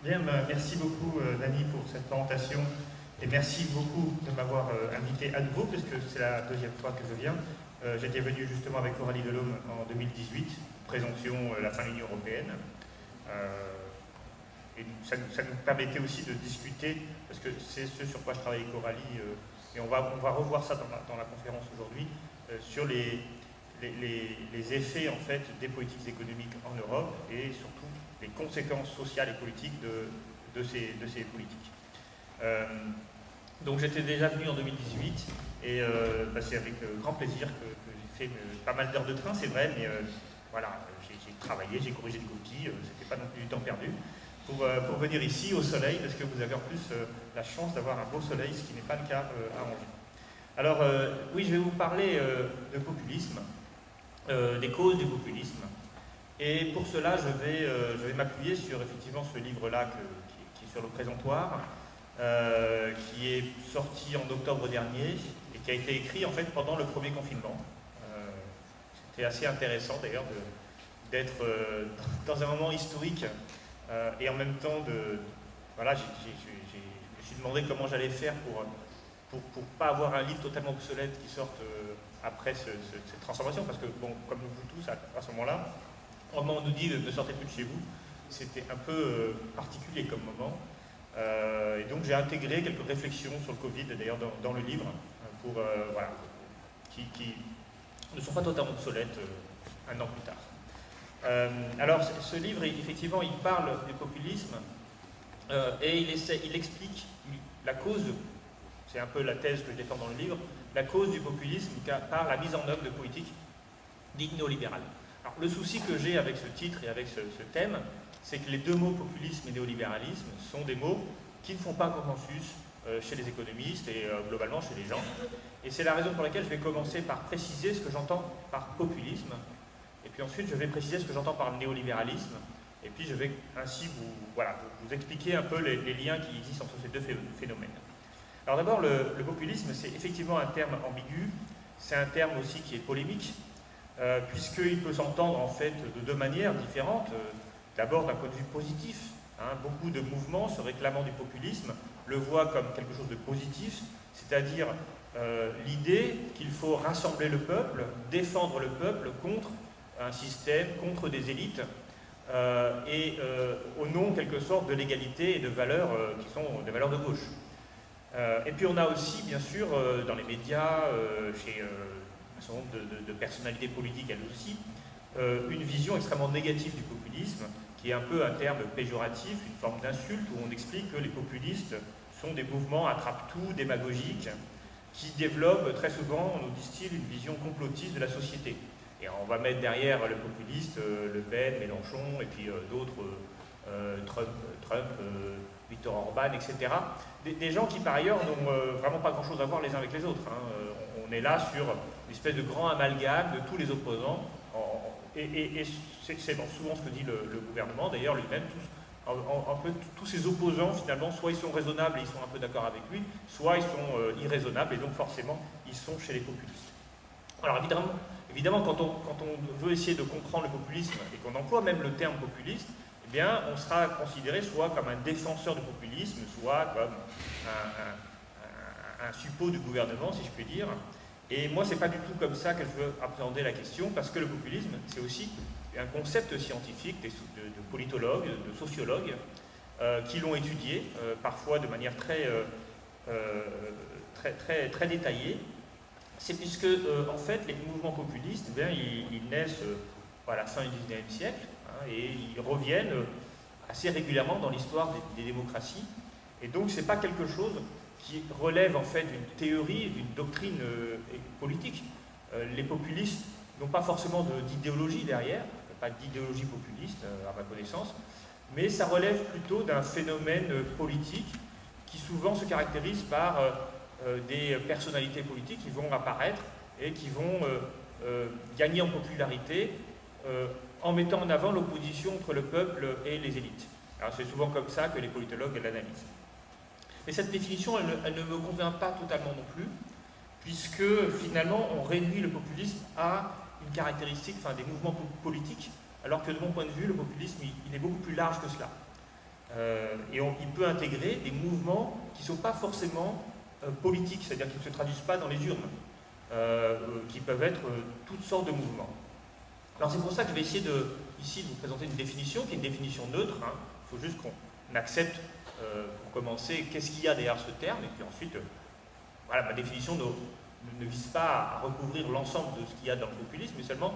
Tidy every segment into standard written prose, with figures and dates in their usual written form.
Bien, merci beaucoup Dany pour cette présentation et merci beaucoup de m'avoir invité à nouveau puisque c'est la deuxième fois que je viens. J'étais venu justement avec Coralie Delhomme en 2018, présentions la fin de l'Union européenne. Et ça nous permettait aussi de discuter, parce que c'est ce sur quoi je travaille avec Coralie, et on va revoir ça dans la conférence aujourd'hui, sur les effets en fait des politiques économiques en Europe et surtout les conséquences sociales et politiques de ces politiques. Donc j'étais déjà venu en 2018 et c'est avec grand plaisir que j'ai fait pas mal d'heures de train, c'est vrai, mais voilà, j'ai travaillé, j'ai corrigé des copies, c'était pas non plus du temps perdu. Pour venir ici au soleil, parce que vous avez en plus la chance d'avoir un beau soleil, ce qui n'est pas le cas à Angers. Alors oui, je vais vous parler de populisme, des causes du populisme. Et pour cela, je vais m'appuyer sur effectivement ce livre-là qui est sur le présentoir, qui est sorti en octobre dernier et qui a été écrit en fait pendant le premier confinement. C'était assez intéressant d'ailleurs d'être dans un moment historique et en même temps voilà, je me suis demandé comment j'allais faire pour pas avoir un livre totalement obsolète qui sorte après cette transformation, parce que bon, comme vous tous à ce moment-là, au moment où on nous dit ne sortez plus de chez vous, c'était un peu particulier comme moment. Et donc j'ai intégré quelques réflexions sur le Covid, d'ailleurs dans le livre, pour, voilà, qui ne sont pas totalement obsolètes un an plus tard. Alors ce livre, effectivement, il parle du populisme et il explique la cause, c'est un peu la thèse que je défends dans le livre, la cause du populisme par la mise en œuvre de politiques dites néolibérales. Alors, le souci que j'ai avec ce titre et avec ce thème, c'est que les deux mots populisme et néolibéralisme sont des mots qui ne font pas consensus chez les économistes et globalement chez les gens. Et c'est la raison pour laquelle je vais commencer par préciser ce que j'entends par populisme, et puis ensuite je vais préciser ce que j'entends par néolibéralisme, et puis je vais ainsi vous expliquer un peu les liens qui existent entre ces deux phénomènes. Alors d'abord, le populisme, c'est effectivement un terme ambigu, c'est un terme aussi qui est polémique, puisqu'il peut s'entendre en fait de deux manières différentes. D'abord d'un point de vue positif, beaucoup de mouvements se réclamant du populisme le voient comme quelque chose de positif, c'est-à-dire l'idée qu'il faut rassembler le peuple, défendre le peuple contre un système, contre des élites, et au nom en quelque sorte de l'égalité et de valeurs qui sont des valeurs de gauche. Et puis on a aussi, bien sûr, dans les médias, chez un certain nombre de personnalités politiques, elles aussi, une vision extrêmement négative du populisme, qui est un peu un terme péjoratif, une forme d'insulte, où on explique que les populistes sont des mouvements attrape-tout, démagogiques, qui développent très souvent, nous disent-ils, une vision complotiste de la société. Et on va mettre derrière le populiste Le Pen, Mélenchon, et puis d'autres, Trump, Viktor Orban, etc. Des gens qui par ailleurs n'ont vraiment pas grand-chose à voir les uns avec les autres. On est là sur une espèce de grand amalgame de tous les opposants, et c'est souvent ce que dit le gouvernement, d'ailleurs lui-même, tous ces opposants finalement, soit ils sont raisonnables et ils sont un peu d'accord avec lui, soit ils sont irraisonnables et donc forcément ils sont chez les populistes. Alors évidemment quand on veut essayer de comprendre le populisme et qu'on emploie même le terme populiste, eh bien, on sera considéré soit comme un défenseur du populisme, soit comme un suppôt du gouvernement, si je puis dire. Et moi, c'est pas du tout comme ça que je veux appréhender la question, parce que le populisme, c'est aussi un concept scientifique de politologues, de sociologues, qui l'ont étudié, parfois de manière très détaillée. C'est puisque, en fait, les mouvements populistes, ils naissent à la fin du XIXe siècle, et ils reviennent assez régulièrement dans l'histoire des démocraties. Et donc, c'est pas quelque chose qui relève en fait d'une théorie, d'une doctrine politique. Les populistes n'ont pas forcément d'idéologie derrière, pas d'idéologie populiste à ma connaissance, mais ça relève plutôt d'un phénomène politique qui souvent se caractérise par des personnalités politiques qui vont apparaître et qui vont gagner en popularité en mettant en avant l'opposition entre le peuple et les élites. Alors c'est souvent comme ça que les politologues l'analysent. Mais cette définition, elle ne me convient pas totalement non plus, puisque finalement on réduit le populisme à une caractéristique des mouvements politiques, alors que de mon point de vue, le populisme, il est beaucoup plus large que cela. il peut intégrer des mouvements qui ne sont pas forcément politiques, c'est-à-dire qui ne se traduisent pas dans les urnes, qui peuvent être toutes sortes de mouvements. Alors c'est pour ça que je vais essayer ici de vous présenter une définition, qui est une définition neutre. Il faut juste qu'on accepte, pour commencer, qu'est-ce qu'il y a derrière ce terme, et puis ensuite, voilà, ma définition ne vise pas à recouvrir l'ensemble de ce qu'il y a dans le populisme, mais seulement,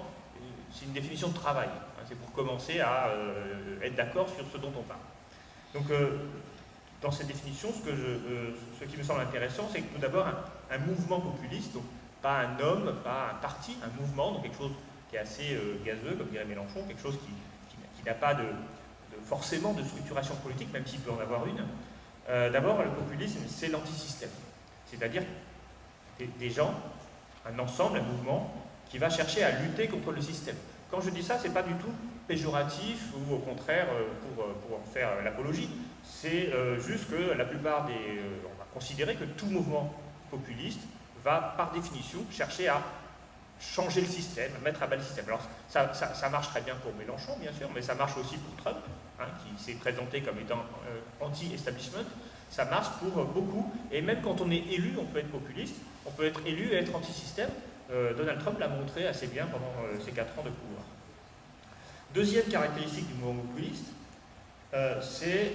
c'est une définition de travail. C'est pour commencer à être d'accord sur ce dont on parle. Donc, dans cette définition, ce qui me semble intéressant, c'est que tout d'abord, un mouvement populiste, donc pas un homme, pas un parti, un mouvement, donc quelque chose qui est assez gazeux, comme dirait Mélenchon, quelque chose qui n'a pas forcément de structuration politique, même s'il peut en avoir une. D'abord, le populisme, c'est l'antisystème. C'est-à-dire des gens, un ensemble, un mouvement, qui va chercher à lutter contre le système. Quand je dis ça, ce n'est pas du tout péjoratif ou au contraire pour en faire l'apologie. C'est juste que la plupart on va considérer que tout mouvement populiste va par définition chercher à changer le système, mettre à bas le système. Alors ça marche très bien pour Mélenchon, bien sûr, mais ça marche aussi pour Trump, qui s'est présenté comme étant anti-establishment. Ça marche pour beaucoup, et même quand on est élu, on peut être populiste, on peut être élu et être anti-système. Donald Trump l'a montré assez bien pendant ses 4 ans de pouvoir. Deuxième caractéristique du mouvement populiste, c'est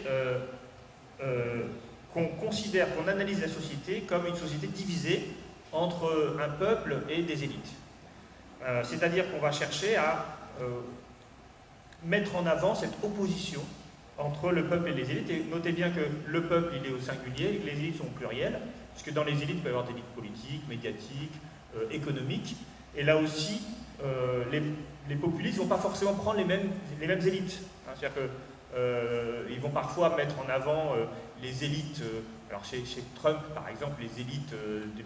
qu'on considère, qu'on analyse la société comme une société divisée entre un peuple et des élites. C'est-à-dire qu'on va chercher à mettre en avant cette opposition entre le peuple et les élites. Et notez bien que le peuple, il est au singulier, les élites sont au pluriel, puisque dans les élites, il peut y avoir des élites politiques, médiatiques, économiques. Et là aussi, les populistes ne vont pas forcément prendre les mêmes élites. C'est-à-dire qu'ils vont parfois mettre en avant les élites, alors chez Trump par exemple, les élites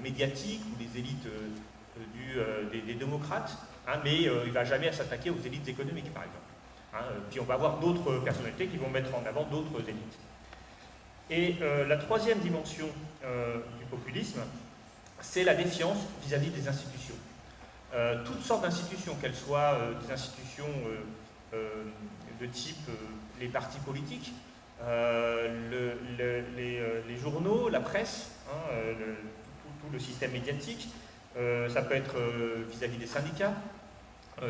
médiatiques ou les élites des démocrates, mais il ne va jamais s'attaquer aux élites économiques par exemple. Puis on va avoir d'autres personnalités qui vont mettre en avant d'autres élites. Et la troisième dimension du populisme, c'est la défiance vis-à-vis des institutions. Toutes sortes d'institutions, qu'elles soient des institutions de type les partis politiques, les journaux, la presse, tout le système médiatique, ça peut être vis-à-vis des syndicats,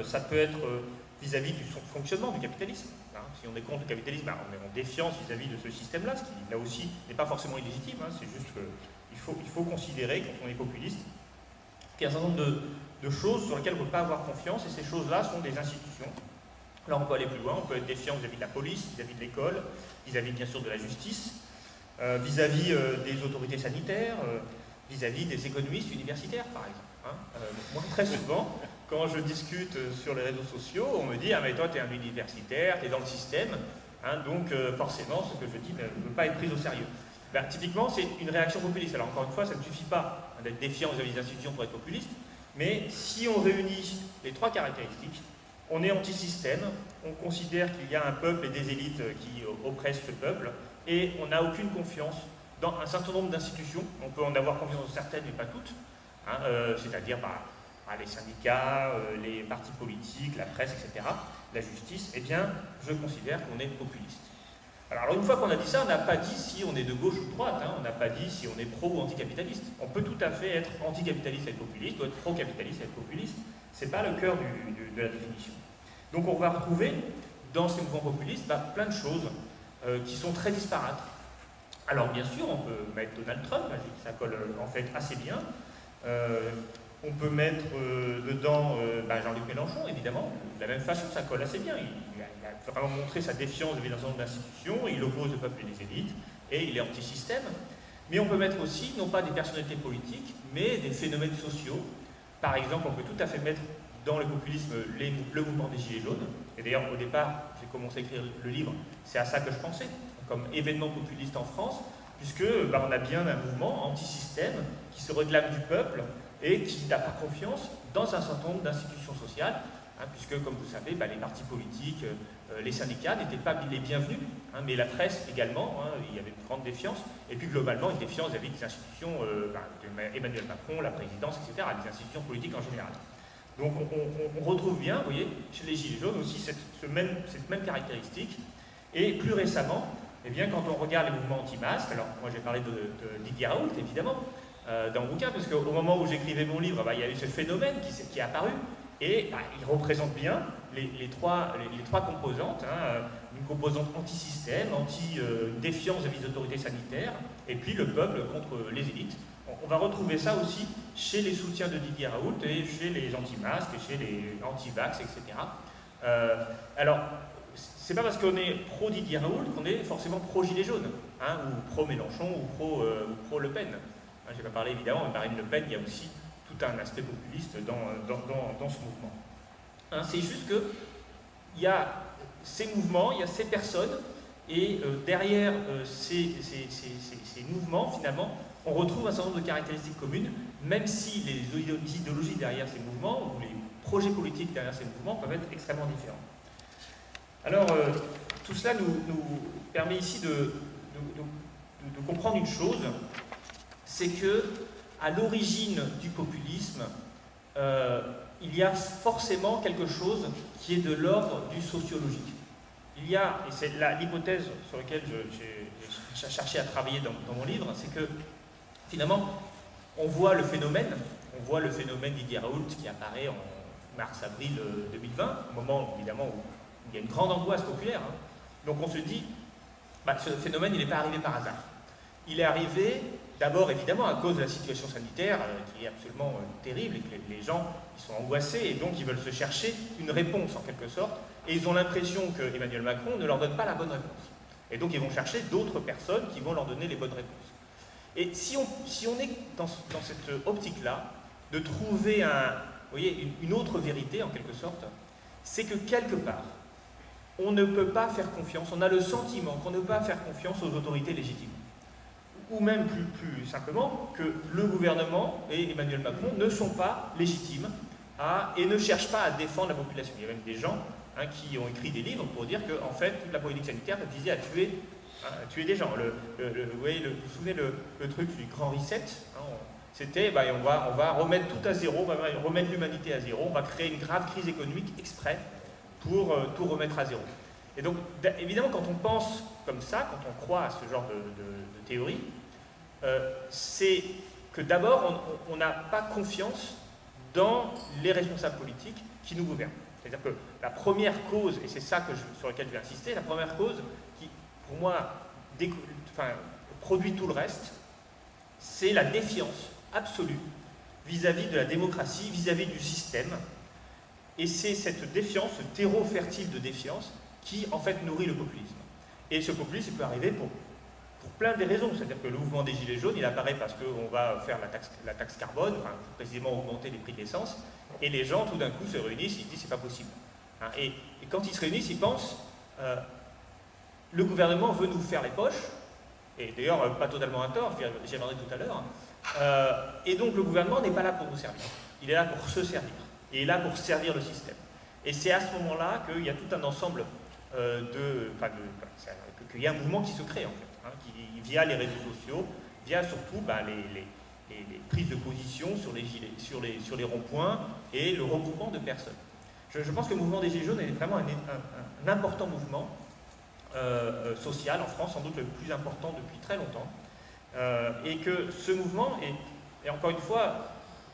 ça peut être vis-à-vis du fonctionnement du capitalisme. Si on est contre le capitalisme, on est en défiance vis-à-vis de ce système-là, ce qui là aussi n'est pas forcément illégitime, c'est juste qu'il faut considérer, quand on est populiste, qu'il y a un certain nombre de choses sur lesquelles on ne peut pas avoir confiance, et ces choses-là sont des institutions. Là, on peut aller plus loin, on peut être défiant vis-à-vis de la police, vis-à-vis de l'école, vis-à-vis bien sûr de la justice, vis-à-vis des autorités sanitaires, vis-à-vis des économistes universitaires, par exemple. Moi, très souvent, quand je discute sur les réseaux sociaux, on me dit « Ah, mais toi, tu es un universitaire, tu es dans le système, donc forcément, ce que je dis ne peut pas être pris au sérieux. » Typiquement, c'est une réaction populiste. Alors, encore une fois, ça ne suffit pas d'être défiant vis-à-vis des institutions pour être populiste, mais si on réunit les trois caractéristiques, on est anti-système, on considère qu'il y a un peuple et des élites qui oppressent ce peuple, et on n'a aucune confiance dans un certain nombre d'institutions. On peut en avoir confiance dans certaines, mais pas toutes, c'est-à-dire les syndicats, les partis politiques, la presse, etc., la justice. Eh bien, je considère qu'on est populiste. Alors une fois qu'on a dit ça, on n'a pas dit si on est de gauche ou de droite, on n'a pas dit si on est pro ou anticapitaliste. On peut tout à fait être anticapitaliste et être populiste, ou être pro-capitaliste et être populiste. Ce n'est pas le cœur de la définition. Donc on va retrouver dans ces mouvements populistes plein de choses qui sont très disparates. Alors bien sûr, on peut mettre Donald Trump, ça colle en fait assez bien. On peut mettre dedans Jean-Luc Mélenchon, évidemment. De la même façon, ça colle assez bien. Il a vraiment montré sa défiance vis-à-vis d'un certain nombre d'institutions, il oppose le peuple et les élites, et il est anti-système. Mais on peut mettre aussi, non pas des personnalités politiques, mais des phénomènes sociaux. Par exemple, on peut tout à fait mettre dans le populisme le mouvement des Gilets jaunes. Et d'ailleurs, au départ, j'ai commencé à écrire le livre, c'est à ça que je pensais, comme événement populiste en France, puisque on a bien un mouvement anti-système qui se réclame du peuple et qui n'a pas confiance dans un certain nombre d'institutions sociales, puisque, comme vous savez, les partis politiques, les syndicats n'étaient pas les bienvenus, mais la presse également, il y avait une grande défiance, et puis globalement une défiance vis-à-vis des institutions d'Emmanuel Macron, la présidence, etc., des institutions politiques en général. Donc on retrouve bien, vous voyez, chez les Gilets jaunes aussi cette même caractéristique, et plus récemment, Eh bien, quand on regarde les mouvements anti-masques, alors moi j'ai parlé de Didier Raoult, évidemment, dans le bouquin, parce qu'au moment où j'écrivais mon livre, il y a eu ce phénomène qui est apparu, et il représente bien les trois composantes, hein, une composante anti-système, anti-défiance vis-à-vis des autorités sanitaires, et puis le peuple contre les élites. On va retrouver ça aussi chez les soutiens de Didier Raoult et chez les anti-masques, et chez les anti-vax, etc. Alors, c'est pas parce qu'on est pro-Didier Raoult qu'on est forcément pro-Gilets jaunes, hein, ou pro-Mélenchon, ou pro-Le Pen. Hein, je n'ai pas parlé évidemment, mais Marine Le Pen, il y a aussi tout un aspect populiste dans ce mouvement. Hein, c'est juste qu'il y a ces mouvements, il y a ces personnes, et derrière ces mouvements, finalement, on retrouve un certain nombre de caractéristiques communes, même si les idéologies derrière ces mouvements, ou les projets politiques derrière ces mouvements, peuvent être extrêmement différents. Alors, tout cela nous permet ici de comprendre une chose, c'est que à l'origine du populisme, il y a forcément quelque chose qui est de l'ordre du sociologique. Il y a, et c'est l'hypothèse sur laquelle j'ai cherché à travailler dans mon livre, c'est que finalement, on voit le phénomène Didier Raoult qui apparaît en mars-avril 2020, au moment évidemment où il y a une grande angoisse populaire. Hein. Donc on se dit, ce phénomène, il n'est pas arrivé par hasard. Il est arrivé d'abord évidemment à cause de la situation sanitaire qui est absolument terrible et que les gens ils sont angoissés et donc ils veulent se chercher une réponse en quelque sorte et ils ont l'impression que Emmanuel Macron ne leur donne pas la bonne réponse. Et donc ils vont chercher d'autres personnes qui vont leur donner les bonnes réponses. Et si on est dans cette optique-là, de trouver une autre vérité en quelque sorte, c'est que quelque part, on ne peut pas faire confiance, on a le sentiment qu'on ne peut pas faire confiance aux autorités légitimes. Ou même plus simplement, que le gouvernement et Emmanuel Macron ne sont pas légitimes et ne cherchent pas à défendre la population. Il y a même des gens qui ont écrit des livres pour dire que en fait, toute la politique sanitaire visait à tuer des gens. Vous vous souvenez le truc du grand reset, c'était on va remettre tout à zéro, on va remettre l'humanité à zéro, on va créer une grave crise économique exprès pour tout remettre à zéro. Et donc, évidemment, quand on pense comme ça, quand on croit à ce genre de théorie, c'est que d'abord, on n'a pas confiance dans les responsables politiques qui nous gouvernent. C'est-à-dire que la première cause, et c'est ça sur laquelle je vais insister, la première cause qui, pour moi, produit tout le reste, c'est la défiance absolue vis-à-vis de la démocratie, vis-à-vis du système. Et c'est cette défiance, ce terreau fertile de défiance, qui en fait nourrit le populisme. Et ce populisme, il peut arriver pour plein de raisons. C'est-à-dire que le mouvement des Gilets jaunes, il apparaît parce qu'on va faire la taxe carbone, précisément augmenter les prix de l'essence, et les gens, tout d'un coup, se réunissent, ils disent c'est pas possible. Et quand ils se réunissent, ils pensent le gouvernement veut nous faire les poches, et d'ailleurs pas totalement à tort, j'y reviendrai tout à l'heure, et donc le gouvernement n'est pas là pour nous servir, il est là pour se servir, et il est là pour servir le système. Et c'est à ce moment-là qu'il y a tout un ensemble qu'il y a un mouvement qui se crée en fait, qui, via les réseaux sociaux, via surtout les prises de position sur les ronds-points et le regroupement de personnes. Je pense que le mouvement des Gilets jaunes est vraiment un important mouvement social en France, sans doute le plus important depuis très longtemps, et que ce mouvement, et encore une fois,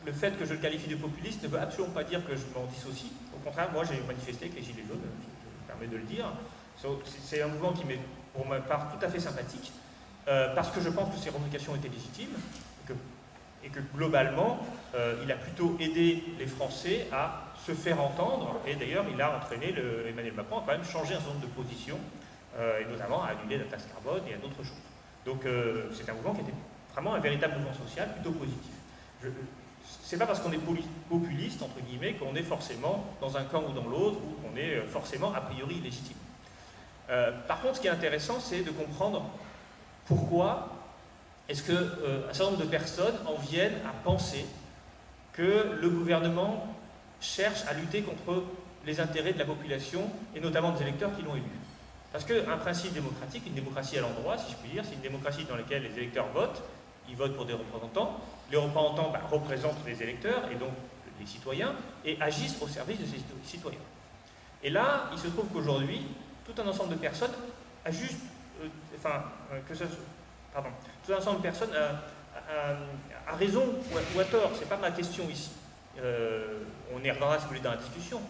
le fait que je le qualifie de populiste ne veut absolument pas dire que je m'en dissocie. Au contraire, moi j'ai manifesté avec les Gilets jaunes, je me permets de le dire. C'est un mouvement qui m'est pour ma part tout à fait sympathique, parce que je pense que ces revendications étaient légitimes, et que globalement, il a plutôt aidé les Français à se faire entendre, et d'ailleurs il a entraîné Emmanuel Macron à quand même changer un certain nombre de positions, et notamment à annuler la taxe carbone et à d'autres choses. Donc c'est un mouvement qui était vraiment un véritable mouvement social, plutôt positif. C'est pas parce qu'on est populiste, entre guillemets, qu'on est forcément dans un camp ou dans l'autre, ou qu'on est forcément a priori légitime. Par contre, ce qui est intéressant, c'est de comprendre pourquoi est-ce qu'un certain nombre de personnes en viennent à penser que le gouvernement cherche à lutter contre les intérêts de la population, et notamment des électeurs qui l'ont élu. Parce qu'un principe démocratique, une démocratie à l'endroit, si je puis dire, c'est une démocratie dans laquelle les électeurs votent, ils votent pour des représentants, les représentants représentent les électeurs, et donc les citoyens, et agissent au service de ces citoyens. Et là, il se trouve qu'aujourd'hui, tout un ensemble de personnes a juste tout un ensemble de personnes a raison ou a tort, c'est pas ma question ici. On y reviendra si vous voulez dans la discussion.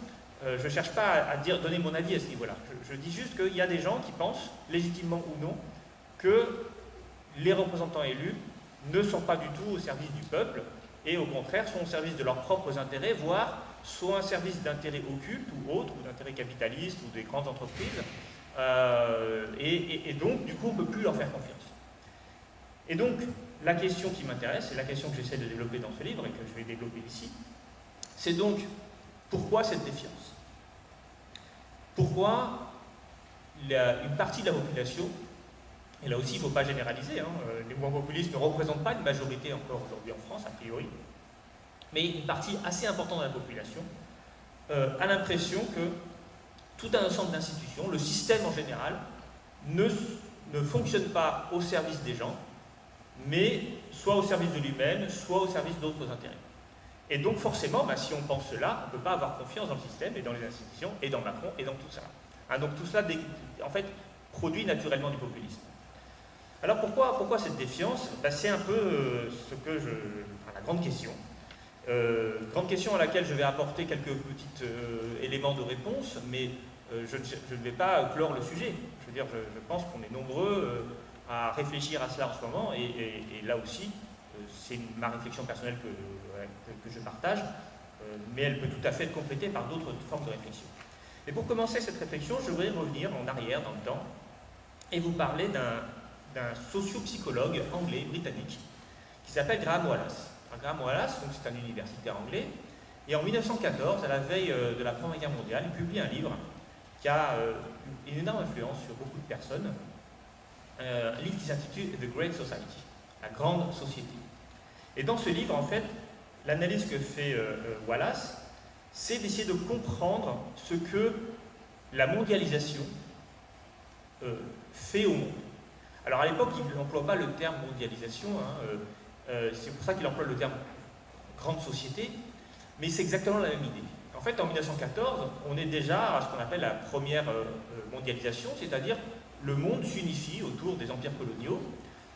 Je ne cherche pas à donner mon avis à ce niveau-là. Je dis juste qu'il y a des gens qui pensent, légitimement ou non, que les représentants élus ne sont pas du tout au service du peuple et au contraire sont au service de leurs propres intérêts, voire soit un service d'intérêt occulte ou autre, ou d'intérêt capitaliste ou des grandes entreprises. Et donc, du coup, on ne peut plus leur faire confiance. Et donc, la question qui m'intéresse, et la question que j'essaie de développer dans ce livre et que je vais développer ici, c'est donc pourquoi cette défiance? Pourquoi une partie de la population, et là aussi il ne faut pas généraliser, les mouvements populistes ne représentent pas une majorité encore aujourd'hui en France, a priori, mais une partie assez importante de la population a l'impression que tout un ensemble d'institutions, le système en général, ne fonctionne pas au service des gens, mais soit au service de lui-même, soit au service d'autres intérêts. Et donc forcément, si on pense cela, on ne peut pas avoir confiance dans le système et dans les institutions, et dans Macron, et dans tout ça. Donc tout cela, en fait, produit naturellement du populisme. Alors pourquoi cette défiance? C'est un peu la grande question. Grande question à laquelle je vais apporter quelques petits éléments de réponse, mais je ne vais pas clore le sujet. Je veux dire, je pense qu'on est nombreux à réfléchir à cela en ce moment, et là aussi, c'est ma réflexion personnelle que je partage, mais elle peut tout à fait être complétée par d'autres formes de réflexion. Et pour commencer cette réflexion, je voudrais revenir en arrière dans le temps et vous parler d'un socio-psychologue anglais, britannique, qui s'appelle Graham Wallas. Graham Wallas, c'est un universitaire anglais, et en 1914, à la veille de la Première Guerre mondiale, il publie un livre qui a une énorme influence sur beaucoup de personnes, un livre qui s'intitule The Great Society, la grande société. Et dans ce livre, en fait, l'analyse que fait Wallas, c'est d'essayer de comprendre ce que la mondialisation fait au monde. Alors à l'époque, il n'emploie pas le terme mondialisation, c'est pour ça qu'il emploie le terme grande société, mais c'est exactement la même idée. En fait, en 1914, on est déjà à ce qu'on appelle la première mondialisation, c'est-à-dire le monde s'unifie autour des empires coloniaux,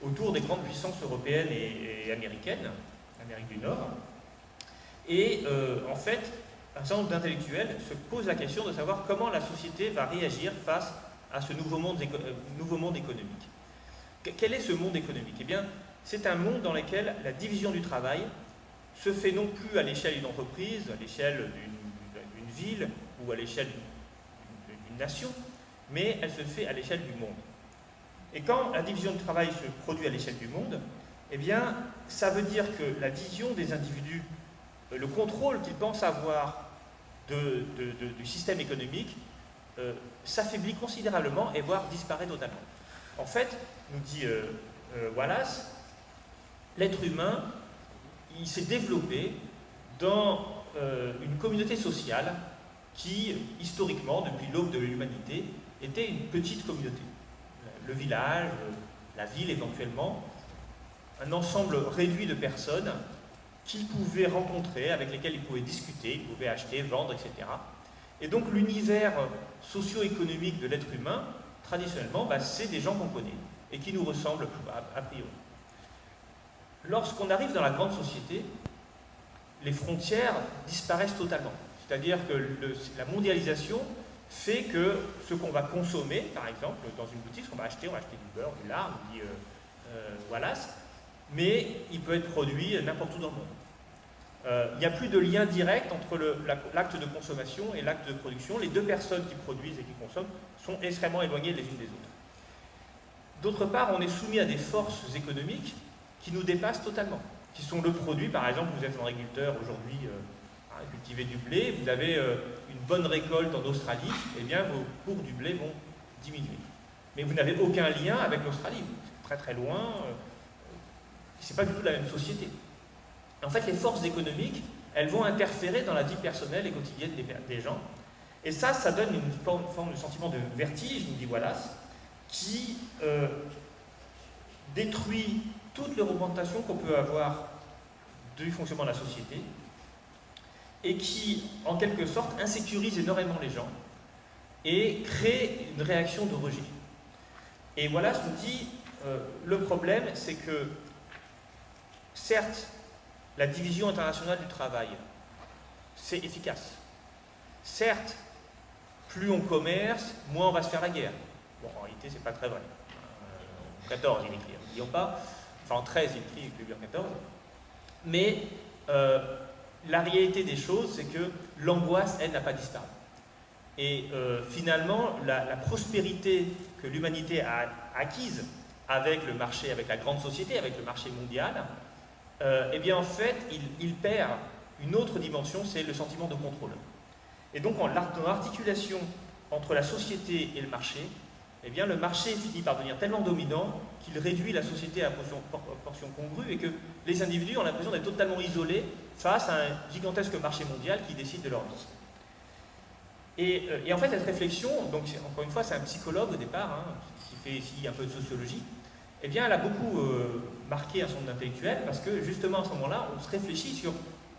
autour des grandes puissances européennes et américaines, Amérique du Nord. Et en fait, un certain nombre d'intellectuels se posent la question de savoir comment la société va réagir face à ce nouveau monde économique. Quel est ce monde économique? Eh bien, c'est un monde dans lequel la division du travail se fait non plus à l'échelle d'une entreprise, à l'échelle d'une ville ou à l'échelle d'une nation, mais elle se fait à l'échelle du monde. Et quand la division du travail se produit à l'échelle du monde, eh bien, ça veut dire que la vision des individus, le contrôle qu'ils pensent avoir du système économique, s'affaiblit considérablement et voire disparaît totalement. En fait, nous dit Wallas, l'être humain, il s'est développé dans une communauté sociale qui, historiquement, depuis l'aube de l'humanité, était une petite communauté. Le village, la ville éventuellement, un ensemble réduit de personnes qu'ils pouvaient rencontrer, avec lesquelles ils pouvaient discuter, ils pouvaient acheter, vendre, etc. Et donc l'univers socio-économique de l'être humain, traditionnellement, c'est des gens qu'on connaît et qui nous ressemblent a priori. Lorsqu'on arrive dans la grande société, les frontières disparaissent totalement. C'est-à-dire que la mondialisation fait que ce qu'on va consommer, par exemple, dans une boutique, on va acheter du beurre, du lard, dit Wallas, mais il peut être produit n'importe où dans le monde. Il n'y a plus de lien direct entre l'acte de consommation et l'acte de production. Les deux personnes qui produisent et qui consomment sont extrêmement éloignées les unes des autres. D'autre part, on est soumis à des forces économiques qui nous dépassent totalement, qui sont le produit. Par exemple, vous êtes un agriculteur aujourd'hui, cultivez du blé, vous avez une bonne récolte en Australie, eh bien vos cours du blé vont diminuer. Mais vous n'avez aucun lien avec l'Australie, vous êtes très très loin, c'est pas du tout la même société. En fait, les forces économiques, elles vont interférer dans la vie personnelle et quotidienne des gens, et ça donne une forme de sentiment de vertige, nous dit Wallas, qui détruit toutes les représentations qu'on peut avoir du fonctionnement de la société, et qui, en quelque sorte, insécurise énormément les gens et crée une réaction de rejet. Et Wallace nous dit, le problème, c'est que, certes, la division internationale du travail, c'est efficace. Certes, plus on commerce, moins on va se faire la guerre. Bon, en réalité, c'est pas très vrai. En 14, il écrit, n'oublions pas. Enfin, en 13, il écrit, il écrit en 14. Mais la réalité des choses, c'est que l'angoisse, elle, n'a pas disparu. Et finalement, la prospérité que l'humanité a acquise avec le marché, avec la grande société, avec le marché mondial, eh bien en fait, il perd une autre dimension, c'est le sentiment de contrôle. Et donc, dans l'articulation entre la société et le marché, eh bien le marché finit par devenir tellement dominant qu'il réduit la société à portion congrue et que les individus ont l'impression d'être totalement isolés face à un gigantesque marché mondial qui décide de leur vie. Et en fait, cette réflexion, donc encore une fois, c'est un psychologue au départ, hein, qui fait ici un peu de sociologie, eh bien, elle a beaucoup marqué un certain nombre d'intellectuels parce que justement à ce moment-là, on se réfléchit sur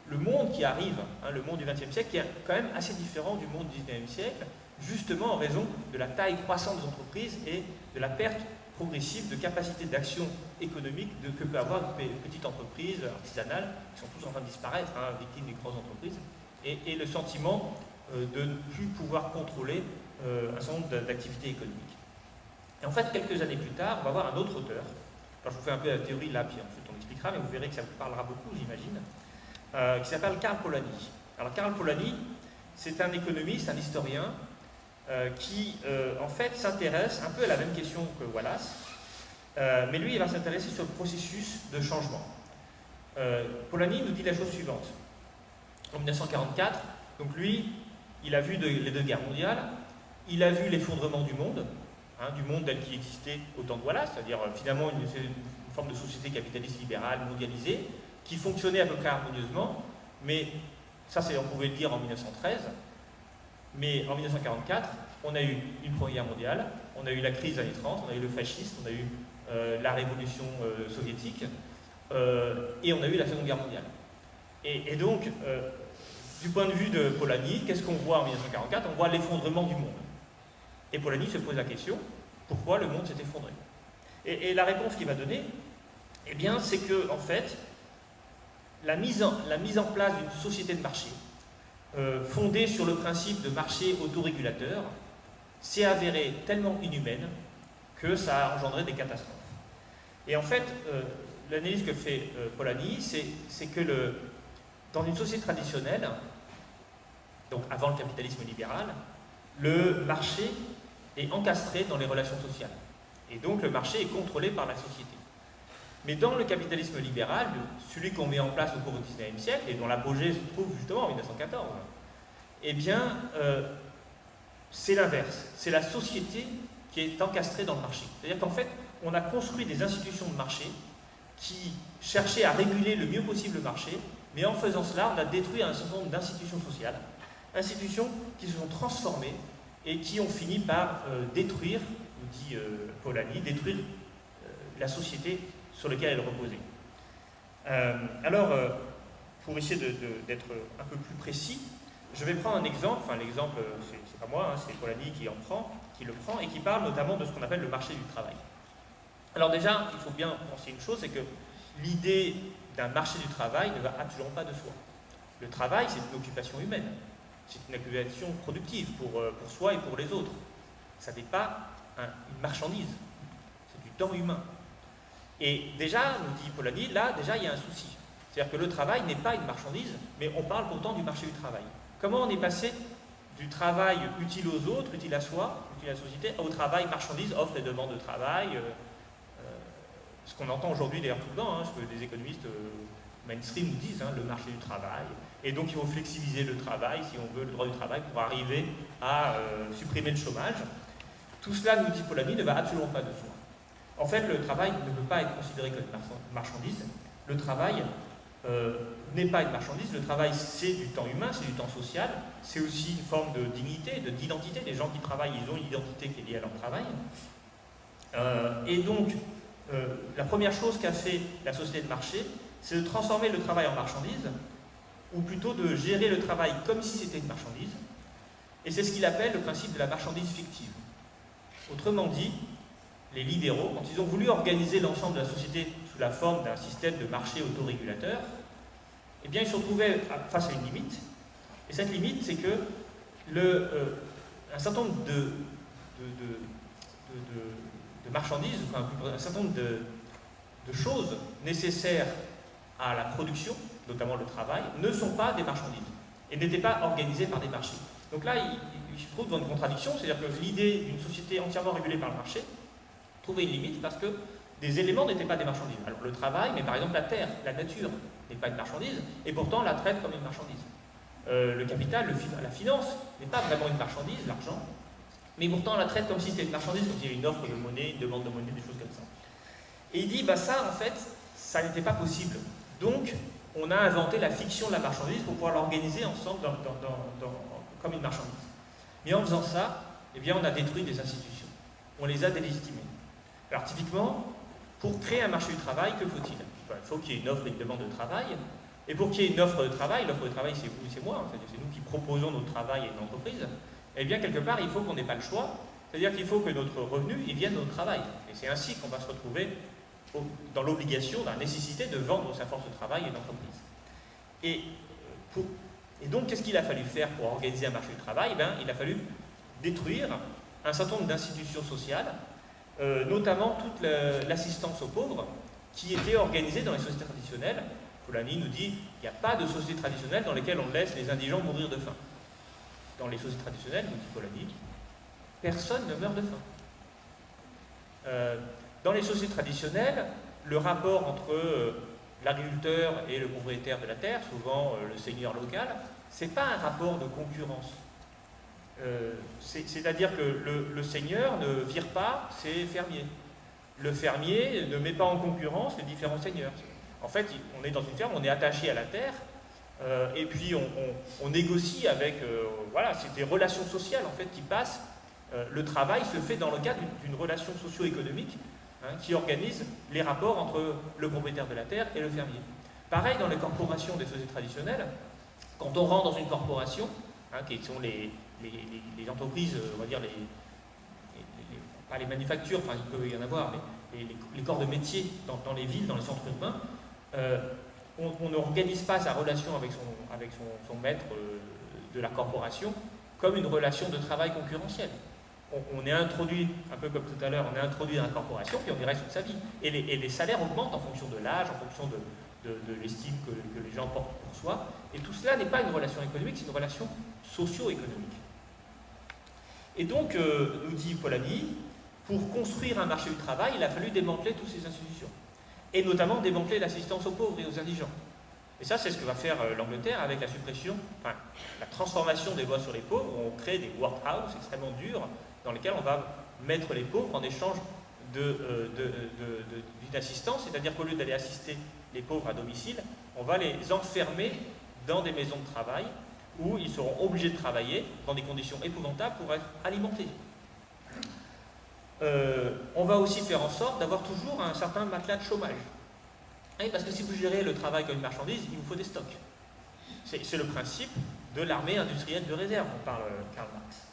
le monde qui arrive, hein, le monde du XXe siècle, qui est quand même assez différent du monde du XIXe siècle, justement en raison de la taille croissante des entreprises et de la perte progressive de capacité d'action économique que peut avoir une petite entreprise artisanale, qui sont tous en train de disparaître, hein, victimes des grosses entreprises, et le sentiment de ne plus pouvoir contrôler un certain nombre d'activités économiques. Et en fait, quelques années plus tard, on va voir un autre auteur. Alors, je vous fais un peu la théorie là, puis ensuite on expliquera, mais vous verrez que ça vous parlera beaucoup, j'imagine, qui s'appelle Karl Polanyi. Alors, Karl Polanyi, c'est un économiste, un historien, qui, en fait, s'intéresse un peu à la même question que Wallace, mais lui, il va s'intéresser sur le processus de changement. Polanyi nous dit la chose suivante. En 1944, donc lui, il a vu les deux guerres mondiales, il a vu l'effondrement du monde tel qu'il existait au temps de Wallace, c'est-à-dire finalement une forme de société capitaliste libérale, mondialisée, qui fonctionnait à peu près harmonieusement, mais ça, on pouvait le dire en 1913, mais en 1944, on a eu une Première Guerre mondiale, on a eu la crise des années 30, on a eu le fascisme, on a eu la révolution soviétique, et on a eu la Seconde Guerre mondiale. Et donc, du point de vue de Polanyi, qu'est-ce qu'on voit en 1944? On voit l'effondrement du monde. Et Polanyi se pose la question, pourquoi le monde s'est effondré? Et la réponse qu'il va donner, eh bien, c'est que, en fait, la mise en place d'une société de marché, fondée sur le principe de marché autorégulateur, s'est avérée tellement inhumaine que ça a engendré des catastrophes. Et en fait, l'analyse que fait Polanyi, c'est que dans une société traditionnelle, donc avant le capitalisme libéral, le marché est encastré dans les relations sociales. Et donc le marché est contrôlé par la société. Mais dans le capitalisme libéral, celui qu'on met en place au cours du XIXe siècle, et dont l'apogée se trouve justement en 1914, eh bien, c'est l'inverse. C'est la société qui est encastrée dans le marché. C'est-à-dire qu'en fait, on a construit des institutions de marché qui cherchaient à réguler le mieux possible le marché, mais en faisant cela, on a détruit un certain nombre d'institutions sociales, institutions qui se sont transformées et qui ont fini par détruire, nous dit Polanyi, détruire la société sur laquelle elle reposait. Alors, pour essayer d'être un peu plus précis, je vais prendre un exemple, enfin l'exemple, c'est pas moi, hein, c'est Polanyi qui le prend, et qui parle notamment de ce qu'on appelle le marché du travail. Alors déjà, il faut bien penser une chose, c'est que l'idée d'un marché du travail ne va absolument pas de soi. Le travail, c'est une occupation humaine. C'est une occupation productive pour soi et pour les autres. Ça n'est pas une marchandise. C'est du temps humain. Et déjà, nous dit Polanyi, là, déjà, il y a un souci. C'est-à-dire que le travail n'est pas une marchandise, mais on parle pourtant du marché du travail. Comment on est passé du travail utile aux autres, utile à soi, utile à la société, au travail marchandise, offre et demande de travail, ce qu'on entend aujourd'hui d'ailleurs tout le temps, hein, ce que les économistes mainstream nous disent, hein, le marché du travail. Et donc il faut flexibiliser le travail, si on veut, le droit du travail, pour arriver à supprimer le chômage. Tout cela, nous dit Polanyi, ne va absolument pas de soi. En fait, le travail ne peut pas être considéré comme une marchandise. Le travail n'est pas une marchandise. Le travail, c'est du temps humain, c'est du temps social. C'est aussi une forme de dignité, d'identité. Les gens qui travaillent, ils ont une identité qui est liée à leur travail. Et donc, la première chose qu'a fait la société de marché, c'est de transformer le travail en marchandise, ou plutôt de gérer le travail comme si c'était une marchandise. Et c'est ce qu'il appelle le principe de la marchandise fictive. Autrement dit, les libéraux, quand ils ont voulu organiser l'ensemble de la société sous la forme d'un système de marché autorégulateur, eh bien, ils se retrouvaient face à une limite. Et cette limite, c'est que un certain nombre de marchandises, enfin, un certain nombre de choses nécessaires à la production, notamment le travail, ne sont pas des marchandises et n'étaient pas organisées par des marchés. Donc là, il se trouve dans une contradiction, c'est-à-dire que l'idée d'une société entièrement régulée par le marché trouvait une limite parce que des éléments n'étaient pas des marchandises. Alors le travail, mais par exemple la terre, la nature n'est pas une marchandise, et pourtant on la traite comme une marchandise. Le capital, la finance n'est pas vraiment une marchandise, l'argent, mais pourtant on la traite comme si c'était une marchandise, comme s'il y avait une offre de monnaie, une demande de monnaie, des choses comme ça. Et il dit, bah ça en fait, ça n'était pas possible. Donc on a inventé la fiction de la marchandise pour pouvoir l'organiser ensemble comme une marchandise. Mais en faisant ça, eh bien, on a détruit des institutions. On les a délégitimées. Alors typiquement, pour créer un marché du travail, que faut-il? Il faut qu'il y ait une offre et une demande de travail. Et pour qu'il y ait une offre de travail, l'offre de travail c'est vous et c'est moi, c'est nous qui proposons notre travail à une entreprise, eh bien quelque part il faut qu'on n'ait pas le choix, c'est-à-dire qu'il faut que notre revenu il vienne de notre travail. Et c'est ainsi qu'on va se retrouver dans l'obligation, dans la nécessité de vendre sa force de travail à une entreprise. Et donc qu'est-ce qu'il a fallu faire pour organiser un marché du travail? Il a fallu détruire un certain nombre d'institutions sociales, notamment toute l'assistance aux pauvres, qui était organisée dans les sociétés traditionnelles. Polanyi nous dit qu'il n'y a pas de société traditionnelle dans lesquelles on laisse les indigents mourir de faim. Dans les sociétés traditionnelles, nous dit Polanyi, personne ne meurt de faim. Dans les sociétés traditionnelles, le rapport entre l'agriculteur et le propriétaire de la terre, souvent le seigneur local, ce n'est pas un rapport de concurrence. C'est-à-dire que le seigneur ne vire pas ses fermiers. Le fermier ne met pas en concurrence les différents seigneurs. En fait, on est dans une ferme, on est attaché à la terre, et puis on négocie avec... voilà, c'est des relations sociales en fait qui passent. Le travail se fait dans le cadre d'une relation socio-économique qui organise les rapports entre le propriétaire de la terre et le fermier. Pareil dans les corporations des sociétés traditionnelles, quand on rentre dans une corporation, qui sont les entreprises, on va dire pas les manufactures, enfin il peut y en avoir, mais les corps de métier dans les villes, dans les centres urbains, on n'organise pas sa relation avec son maître de la corporation comme une relation de travail concurrentielle. On est introduit, un peu comme tout à l'heure, on est introduit dans la corporation, puis on y reste toute sa vie. Et les salaires augmentent en fonction de l'âge, en fonction de l'estime que les gens portent pour soi. Et tout cela n'est pas une relation économique, c'est une relation socio-économique. Et donc, nous dit Polanyi, pour construire un marché du travail, il a fallu démanteler toutes ces institutions. Et notamment démanteler l'assistance aux pauvres et aux indigents. Et ça, c'est ce que va faire l'Angleterre avec la suppression, enfin, la transformation des lois sur les pauvres, où on crée des workhouse extrêmement durs, dans lesquels on va mettre les pauvres en échange d'une assistance, c'est-à-dire qu'au lieu d'aller assister les pauvres à domicile, on va les enfermer dans des maisons de travail où ils seront obligés de travailler dans des conditions épouvantables pour être alimentés. On va aussi faire en sorte d'avoir toujours un certain matelas de chômage. Et parce que si vous gérez le travail comme une marchandise, il vous faut des stocks. C'est le principe de l'armée industrielle de réserve, on parle Karl Marx.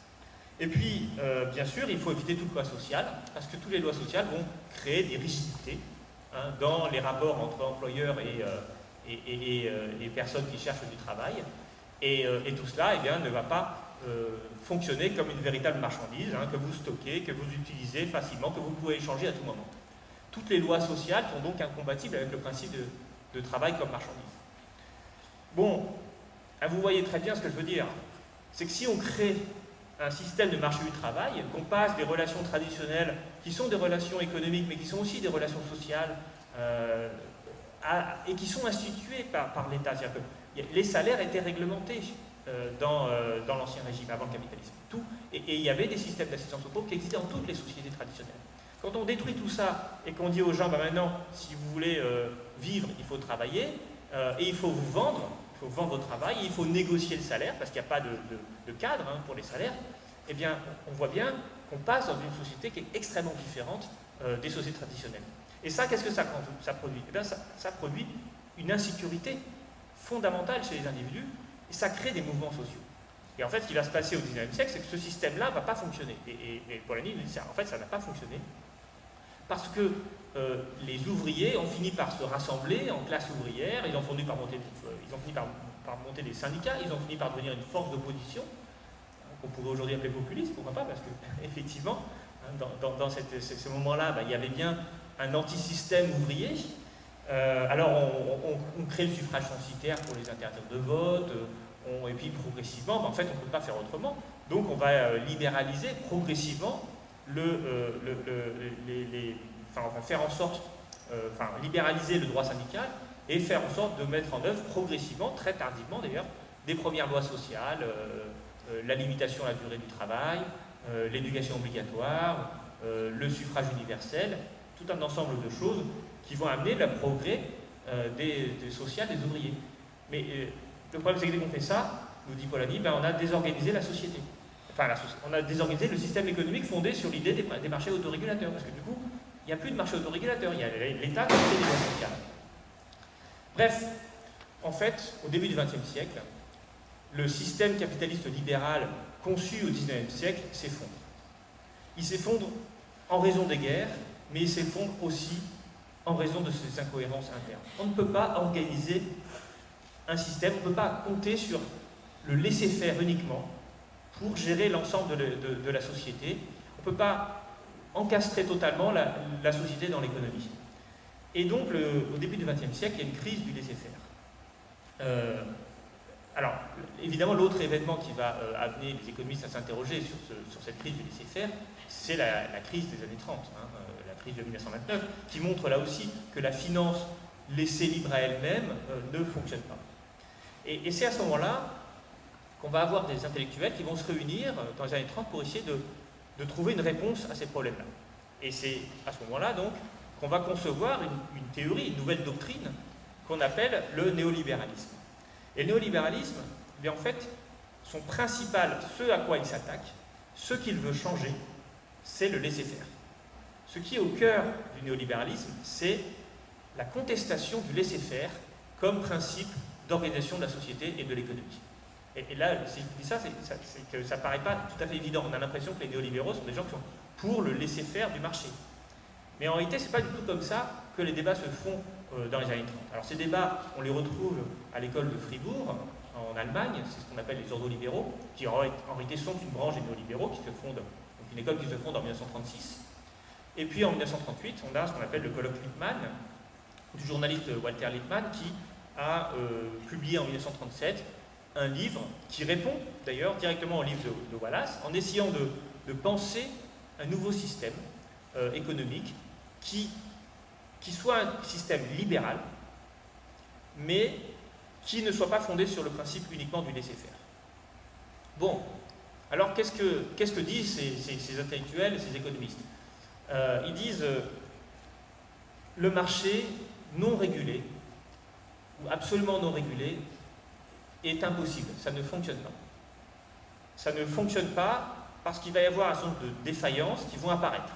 Et puis, bien sûr, il faut éviter toute loi sociale, parce que toutes les lois sociales vont créer des rigidités dans les rapports entre employeurs et personnes qui cherchent du travail. Et tout cela eh bien, ne va pas fonctionner comme une véritable marchandise que vous stockez, que vous utilisez facilement, que vous pouvez échanger à tout moment. Toutes les lois sociales sont donc incompatibles avec le principe de travail comme marchandise. Bon, vous voyez très bien ce que je veux dire. C'est que si on crée un système de marché du travail, qu'on passe des relations traditionnelles, qui sont des relations économiques, mais qui sont aussi des relations sociales, et qui sont instituées par l'État. C'est-à-dire que les salaires étaient réglementés dans l'ancien régime, avant le capitalisme. Tout, et il y avait des systèmes d'assistance aux pauvres qui existaient dans toutes les sociétés traditionnelles. Quand on détruit tout ça et qu'on dit aux gens, maintenant, si vous voulez vivre, il faut travailler, et il faut vous vendre, il faut vendre votre travail, il faut négocier le salaire, parce qu'il n'y a pas de cadre pour les salaires, eh bien, on voit bien qu'on passe dans une société qui est extrêmement différente des sociétés traditionnelles. Et ça, qu'est-ce que ça produit? Eh bien, ça produit une insécurité fondamentale chez les individus, et ça crée des mouvements sociaux. Et en fait, ce qui va se passer au XIXe siècle, c'est que ce système-là ne va pas fonctionner. Et Polanyi nous dit ça. En fait, ça n'a pas fonctionné. parce que les ouvriers ont fini par se rassembler en classe ouvrière, ils ont fini par monter des syndicats, ils ont fini par devenir une force d'opposition, qu'on pourrait aujourd'hui appeler populiste, pourquoi pas, parce que effectivement, dans ce moment-là, il y avait bien un anti-système ouvrier. Alors on crée le suffrage censitaire pour les interdire de vote, et puis progressivement, en fait on ne peut pas faire autrement, donc on va libéraliser progressivement on va faire en sorte, libéraliser le droit syndical et faire en sorte de mettre en œuvre progressivement, très tardivement d'ailleurs, des premières lois sociales, la limitation à la durée du travail, l'éducation obligatoire, le suffrage universel, tout un ensemble de choses qui vont amener le progrès social des ouvriers. Mais le problème, c'est que dès qu'on fait ça, nous dit Polanyi, on a désorganisé la société. On a désorganisé le système économique fondé sur l'idée des marchés autorégulateurs, parce que du coup, il n'y a plus de marché autorégulateurs, il y a l'État qui fait des lois sociales. Bref, en fait, au début du XXe siècle, le système capitaliste libéral conçu au XIXe siècle s'effondre. Il s'effondre en raison des guerres, mais il s'effondre aussi en raison de ces incohérences internes. On ne peut pas organiser un système, on ne peut pas compter sur le laisser-faire uniquement pour gérer l'ensemble de la société. On ne peut pas encastrer totalement la société dans l'économie. Et donc, au début du XXe siècle, il y a une crise du laisser-faire. Alors, évidemment, l'autre événement qui va amener les économistes à s'interroger sur cette crise du laisser-faire, c'est la crise des années 30, la crise de 1929, qui montre là aussi que la finance laissée libre à elle-même ne fonctionne pas. Et c'est à ce moment-là qu'on va avoir des intellectuels qui vont se réunir dans les années 30 pour essayer de trouver une réponse à ces problèmes-là. Et c'est à ce moment-là, donc, qu'on va concevoir une théorie, une nouvelle doctrine qu'on appelle le néolibéralisme. Et le néolibéralisme, en fait, son principal, ce à quoi il s'attaque, ce qu'il veut changer, c'est le laisser-faire. Ce qui est au cœur du néolibéralisme, c'est la contestation du laisser-faire comme principe d'organisation de la société et de l'économie. Et là, si je dis ça, c'est que ça ne paraît pas tout à fait évident. On a l'impression que les néolibéraux sont des gens qui sont pour le laisser-faire du marché. Mais en réalité, ce n'est pas du tout comme ça que les débats se font dans les années 30. Alors ces débats, on les retrouve à l'école de Fribourg, en Allemagne, c'est ce qu'on appelle les ordo-libéraux, qui en réalité sont une branche des néolibéraux, qui se fondent, donc une école qui se fonde en 1936. Et puis en 1938, on a ce qu'on appelle le colloque Lippmann, du journaliste Walter Lippmann, qui a publié en 1937 un livre qui répond d'ailleurs directement au livre de Wallace, en essayant de penser un nouveau système économique qui soit un système libéral, mais qui ne soit pas fondé sur le principe uniquement du laisser-faire. Bon, alors qu'est-ce que disent ces intellectuels, ces économistes? Ils disent le marché non régulé, ou absolument non régulé, est impossible, ça ne fonctionne pas. Ça ne fonctionne pas parce qu'il va y avoir un certain nombre de défaillances qui vont apparaître.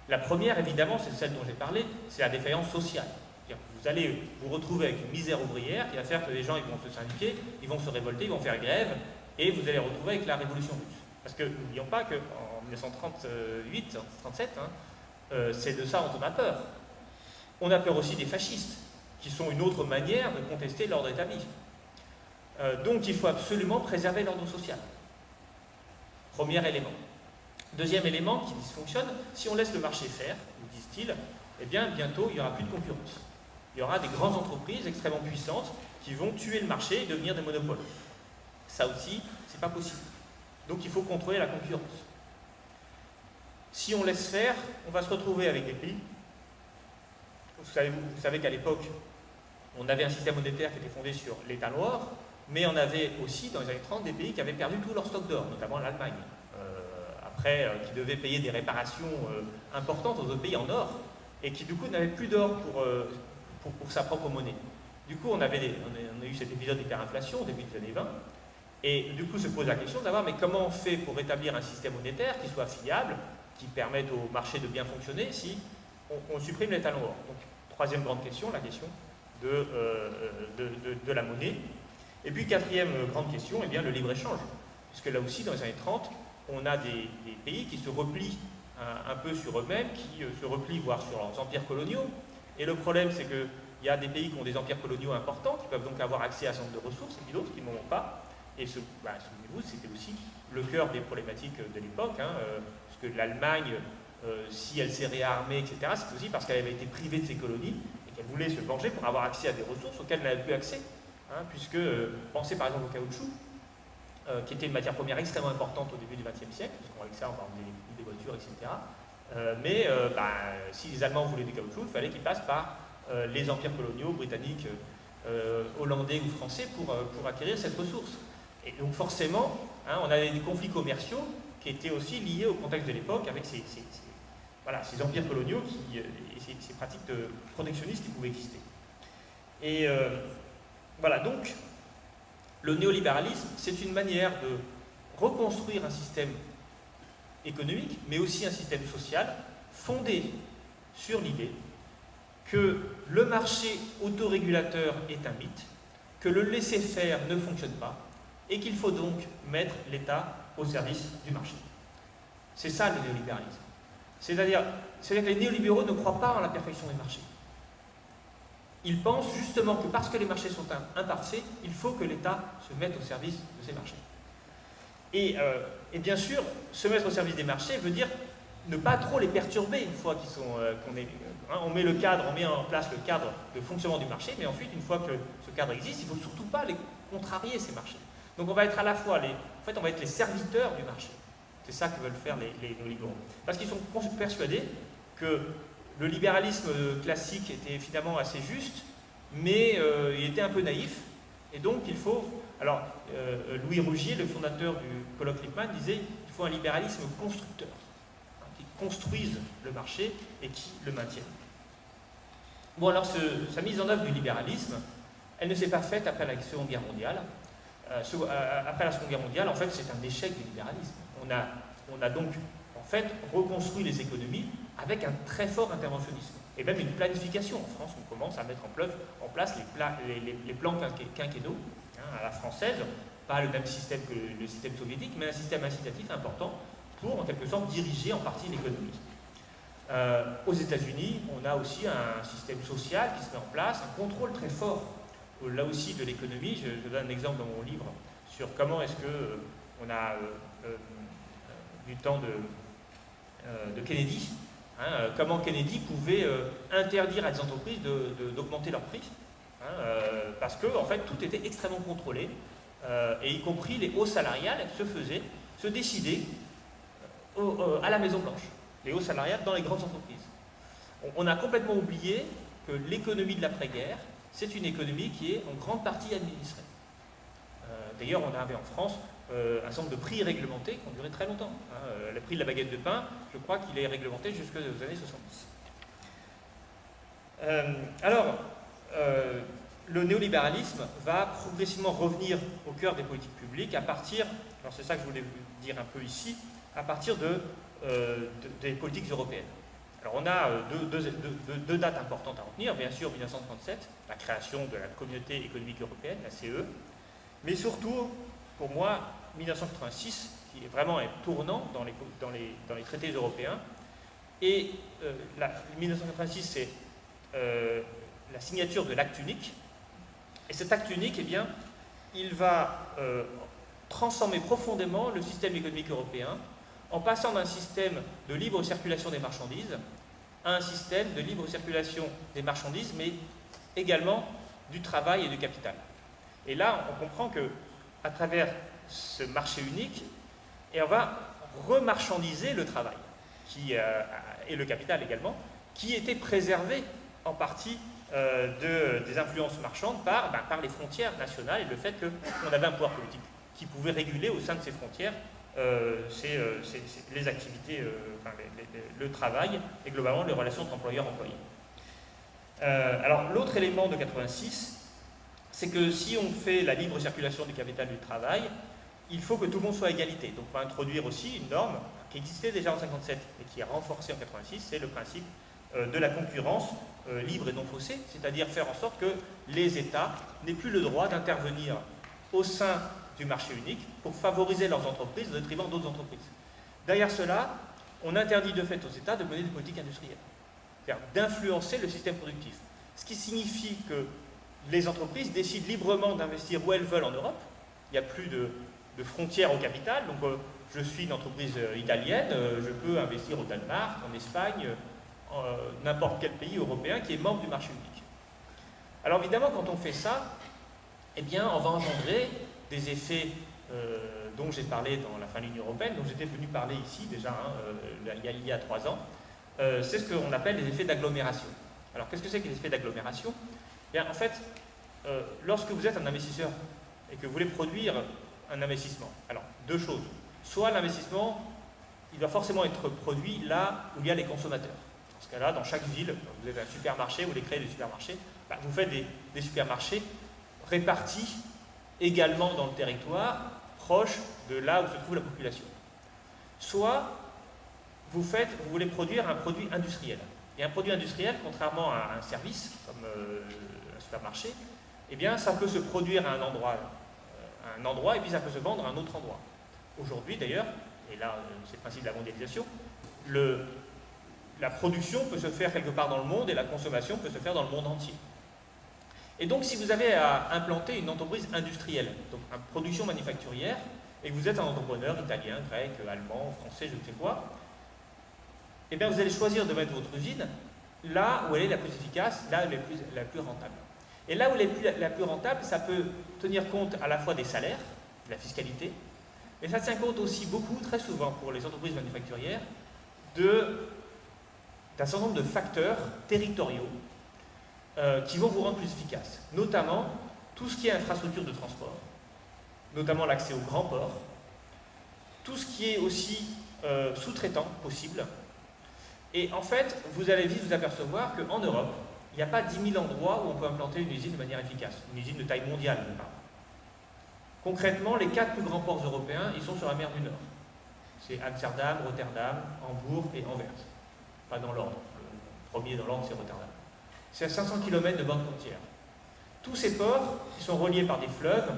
La première, évidemment, c'est celle dont j'ai parlé, c'est la défaillance sociale. Vous allez vous retrouver avec une misère ouvrière qui va faire que les gens ils vont se syndiquer, ils vont se révolter, ils vont faire grève, et vous allez retrouver avec la révolution russe. Parce que n'oublions pas qu'en 1938-37, c'est de ça dont on a peur. On a peur aussi des fascistes, qui sont une autre manière de contester l'ordre établi. Donc il faut absolument préserver l'ordre social. Premier élément. Deuxième élément qui dysfonctionne, si on laisse le marché faire, disent-ils, eh bien bientôt il n'y aura plus de concurrence. Il y aura des grandes entreprises extrêmement puissantes qui vont tuer le marché et devenir des monopoles. Ça aussi, c'est pas possible. Donc il faut contrôler la concurrence. Si on laisse faire, on va se retrouver avec des pays. Vous savez qu'à l'époque, on avait un système monétaire qui était fondé sur l'état noir, mais on avait aussi, dans les années 30, des pays qui avaient perdu tout leur stock d'or, notamment l'Allemagne. Qui devaient payer des réparations importantes aux autres pays en or, et qui du coup n'avaient plus d'or pour sa propre monnaie. Du coup, on a eu cet épisode d'hyperinflation au début des années 20, et du coup se pose la question de savoir mais comment on fait pour établir un système monétaire qui soit fiable, qui permette au marché de bien fonctionner si on supprime l'état noir. Donc, troisième grande question, la question de la monnaie. Et puis, quatrième grande question, eh bien, le libre-échange. Puisque là aussi, dans les années 30, on a des pays qui se replient un peu sur eux-mêmes, qui se replient, voire sur leurs empires coloniaux. Et le problème, c'est qu'il y a des pays qui ont des empires coloniaux importants, qui peuvent donc avoir accès à un certain nombre de ressources, et puis d'autres qui n'en ont pas. Et souvenez-vous, c'était aussi le cœur des problématiques de l'époque, parce que l'Allemagne, si elle s'est réarmée, etc., c'est aussi parce qu'elle avait été privée de ses colonies, et qu'elle voulait se venger pour avoir accès à des ressources auxquelles elle n'avait plus accès. Puisque, pensez par exemple au caoutchouc, qui était une matière première extrêmement importante au début du XXe siècle, puisqu'on avec ça, on va des voitures, etc. Si les Allemands voulaient du caoutchouc, il fallait qu'ils passent par les empires coloniaux britanniques, hollandais ou français pour acquérir cette ressource. Et donc forcément, on avait des conflits commerciaux qui étaient aussi liés au contexte de l'époque avec ces empires coloniaux et ces pratiques protectionnistes qui pouvaient exister. Et voilà, donc le néolibéralisme, c'est une manière de reconstruire un système économique, mais aussi un système social fondé sur l'idée que le marché autorégulateur est un mythe, que le laisser-faire ne fonctionne pas, et qu'il faut donc mettre l'État au service du marché. C'est ça le néolibéralisme. C'est-à-dire que les néolibéraux ne croient pas en la perfection des marchés. Ils pensent justement que parce que les marchés sont imparfaits, il faut que l'État se mette au service de ces marchés. Et bien sûr, se mettre au service des marchés veut dire ne pas trop les perturber une fois on met le cadre, on met en place le cadre de fonctionnement du marché, mais ensuite, une fois que ce cadre existe, il ne faut surtout pas les contrarier, ces marchés. Donc on va être à la fois on va être les serviteurs du marché. C'est ça que veulent faire les néolibéraux. Parce qu'ils sont persuadés que le libéralisme classique était finalement assez juste, mais il était un peu naïf, et donc il faut... Alors, Louis Rougier, le fondateur du colloque Lippmann, disait qu'il faut un libéralisme constructeur, qui construise le marché et qui le maintienne. Bon, alors, sa mise en œuvre du libéralisme, elle ne s'est pas faite après la Seconde Guerre mondiale. Après la Seconde Guerre mondiale, en fait, c'est un échec du libéralisme. On a donc, en fait, reconstruit les économies avec un très fort interventionnisme. Et même une planification. En France, on commence à mettre en place les plans quinquennaux, à la française, pas le même système que le système soviétique, mais un système incitatif important pour, en quelque sorte, diriger en partie l'économie. Aux États-Unis, on a aussi un système social qui se met en place, un contrôle très fort, là aussi, de l'économie. Je donne un exemple dans mon livre sur comment est-ce qu'on a, du temps de Kennedy, comment Kennedy pouvait interdire à des entreprises d'augmenter leurs prix, parce que en fait, tout était extrêmement contrôlé, et y compris les hausses salariales se décidaient à la Maison-Blanche, les hausses salariales dans les grandes entreprises. On a complètement oublié que l'économie de l'après-guerre, c'est une économie qui est en grande partie administrée. D'ailleurs, on avait en France un certain nombre de prix réglementés qui ont duré très longtemps. Le prix de la baguette de pain, je crois qu'il est réglementé jusqu'aux années 70. Le néolibéralisme va progressivement revenir au cœur des politiques publiques à partir, alors c'est ça que je voulais vous dire un peu ici, à partir des politiques européennes. Alors on a deux dates importantes à retenir, bien sûr 1937, la création de la Communauté économique européenne, la CE, mais surtout, pour moi, 1986, qui est vraiment un tournant dans les traités européens. Et 1986, c'est la signature de l'acte unique. Et cet acte unique, eh bien, il va transformer profondément le système économique européen en passant d'un système de libre circulation des marchandises à un système de libre circulation des marchandises, mais également du travail et du capital. Et là, on comprend qu'à travers ce marché unique, et on va remarchandiser le travail et le capital également, qui était préservé en partie des influences marchandes par les frontières nationales et le fait qu'on avait un pouvoir politique qui pouvait réguler au sein de ces frontières les activités, le travail et globalement les relations entre employeurs-employés. Alors l'autre élément de 86, c'est que si on fait la libre circulation du capital et du travail, il faut que tout le monde soit à égalité. Donc on va introduire aussi une norme qui existait déjà en 57 et qui est renforcée en 86, c'est le principe de la concurrence libre et non faussée, c'est-à-dire faire en sorte que les États n'aient plus le droit d'intervenir au sein du marché unique pour favoriser leurs entreprises au détriment d'autres entreprises. Derrière cela, on interdit de fait aux États de mener des politiques industrielles, c'est-à-dire d'influencer le système productif. Ce qui signifie que les entreprises décident librement d'investir où elles veulent en Europe. Il n'y a plus de frontières au capital. Donc, je suis une entreprise italienne, je peux investir au Danemark, en Espagne, n'importe quel pays européen qui est membre du marché unique. Alors évidemment, quand on fait ça, eh bien, on va engendrer des effets dont j'ai parlé dans la fin de l'Union européenne, dont j'étais venu parler ici déjà, il y a 3 ans. C'est ce qu'on appelle les effets d'agglomération. Alors, qu'est-ce que c'est que les effets d'agglomération? Eh bien, en fait, lorsque vous êtes un investisseur et que vous voulez produire un investissement, alors, 2 choses. Soit l'investissement, il doit forcément être produit là où il y a les consommateurs. Dans ce cas-là, dans chaque ville, vous avez un supermarché, vous voulez créer des supermarchés, vous faites des supermarchés répartis également dans le territoire, proche de là où se trouve la population. Soit vous voulez produire un produit industriel. Et un produit industriel, contrairement à un service, comme un supermarché, eh bien, ça peut se produire à un endroit et puis ça peut se vendre à un autre endroit. Aujourd'hui, d'ailleurs, et là, c'est le principe de la mondialisation, la production peut se faire quelque part dans le monde et la consommation peut se faire dans le monde entier. Et donc, si vous avez à implanter une entreprise industrielle, donc une production manufacturière, et que vous êtes un entrepreneur italien, grec, allemand, français, je ne sais quoi, eh bien, vous allez choisir de mettre votre usine là où elle est la plus efficace, là où elle est la plus rentable. Et là où elle est la plus rentable, ça peut tenir compte à la fois des salaires, de la fiscalité, mais ça tient compte aussi beaucoup, très souvent pour les entreprises manufacturières, d'un certain nombre de facteurs territoriaux qui vont vous rendre plus efficace. Notamment, tout ce qui est infrastructure de transport, notamment l'accès aux grands ports, tout ce qui est aussi sous-traitant possible. Et en fait, vous allez vite vous apercevoir qu'en Europe, il n'y a pas 10 000 endroits où on peut implanter une usine de manière efficace, une usine de taille mondiale, je parle. Concrètement, les 4 plus grands ports européens, ils sont sur la mer du Nord. C'est Amsterdam, Rotterdam, Hambourg et Anvers. Pas dans l'ordre. Le premier dans l'ordre, c'est Rotterdam. C'est à 500 km de bande côtière. Tous ces ports, qui sont reliés par des fleuves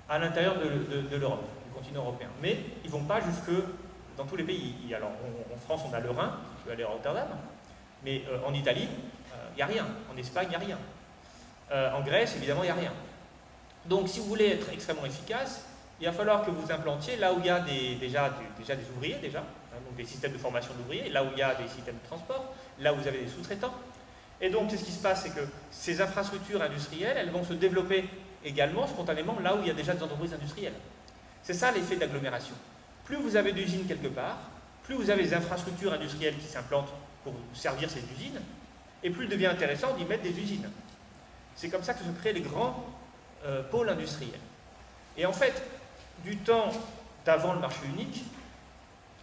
à l'intérieur de l'Europe, du continent européen. Mais ils ne vont pas jusque dans tous les pays. Alors, en France, on a le Rhin, je vais aller à Rotterdam, mais en Italie, il n'y a rien. En Espagne, il n'y a rien. En Grèce, évidemment, il n'y a rien. Donc, si vous voulez être extrêmement efficace, il va falloir que vous implantiez là où il y a déjà des ouvriers, donc des systèmes de formation d'ouvriers, là où il y a des systèmes de transport, là où vous avez des sous-traitants. Et donc, ce qui se passe, c'est que ces infrastructures industrielles, elles vont se développer également, spontanément, là où il y a déjà des entreprises industrielles. C'est ça l'effet d'agglomération. Plus vous avez d'usines quelque part, plus vous avez des infrastructures industrielles qui s'implantent pour servir ces usines, et plus il devient intéressant d'y mettre des usines. C'est comme ça que se créent les grands pôles industriels. Et en fait, du temps d'avant le marché unique,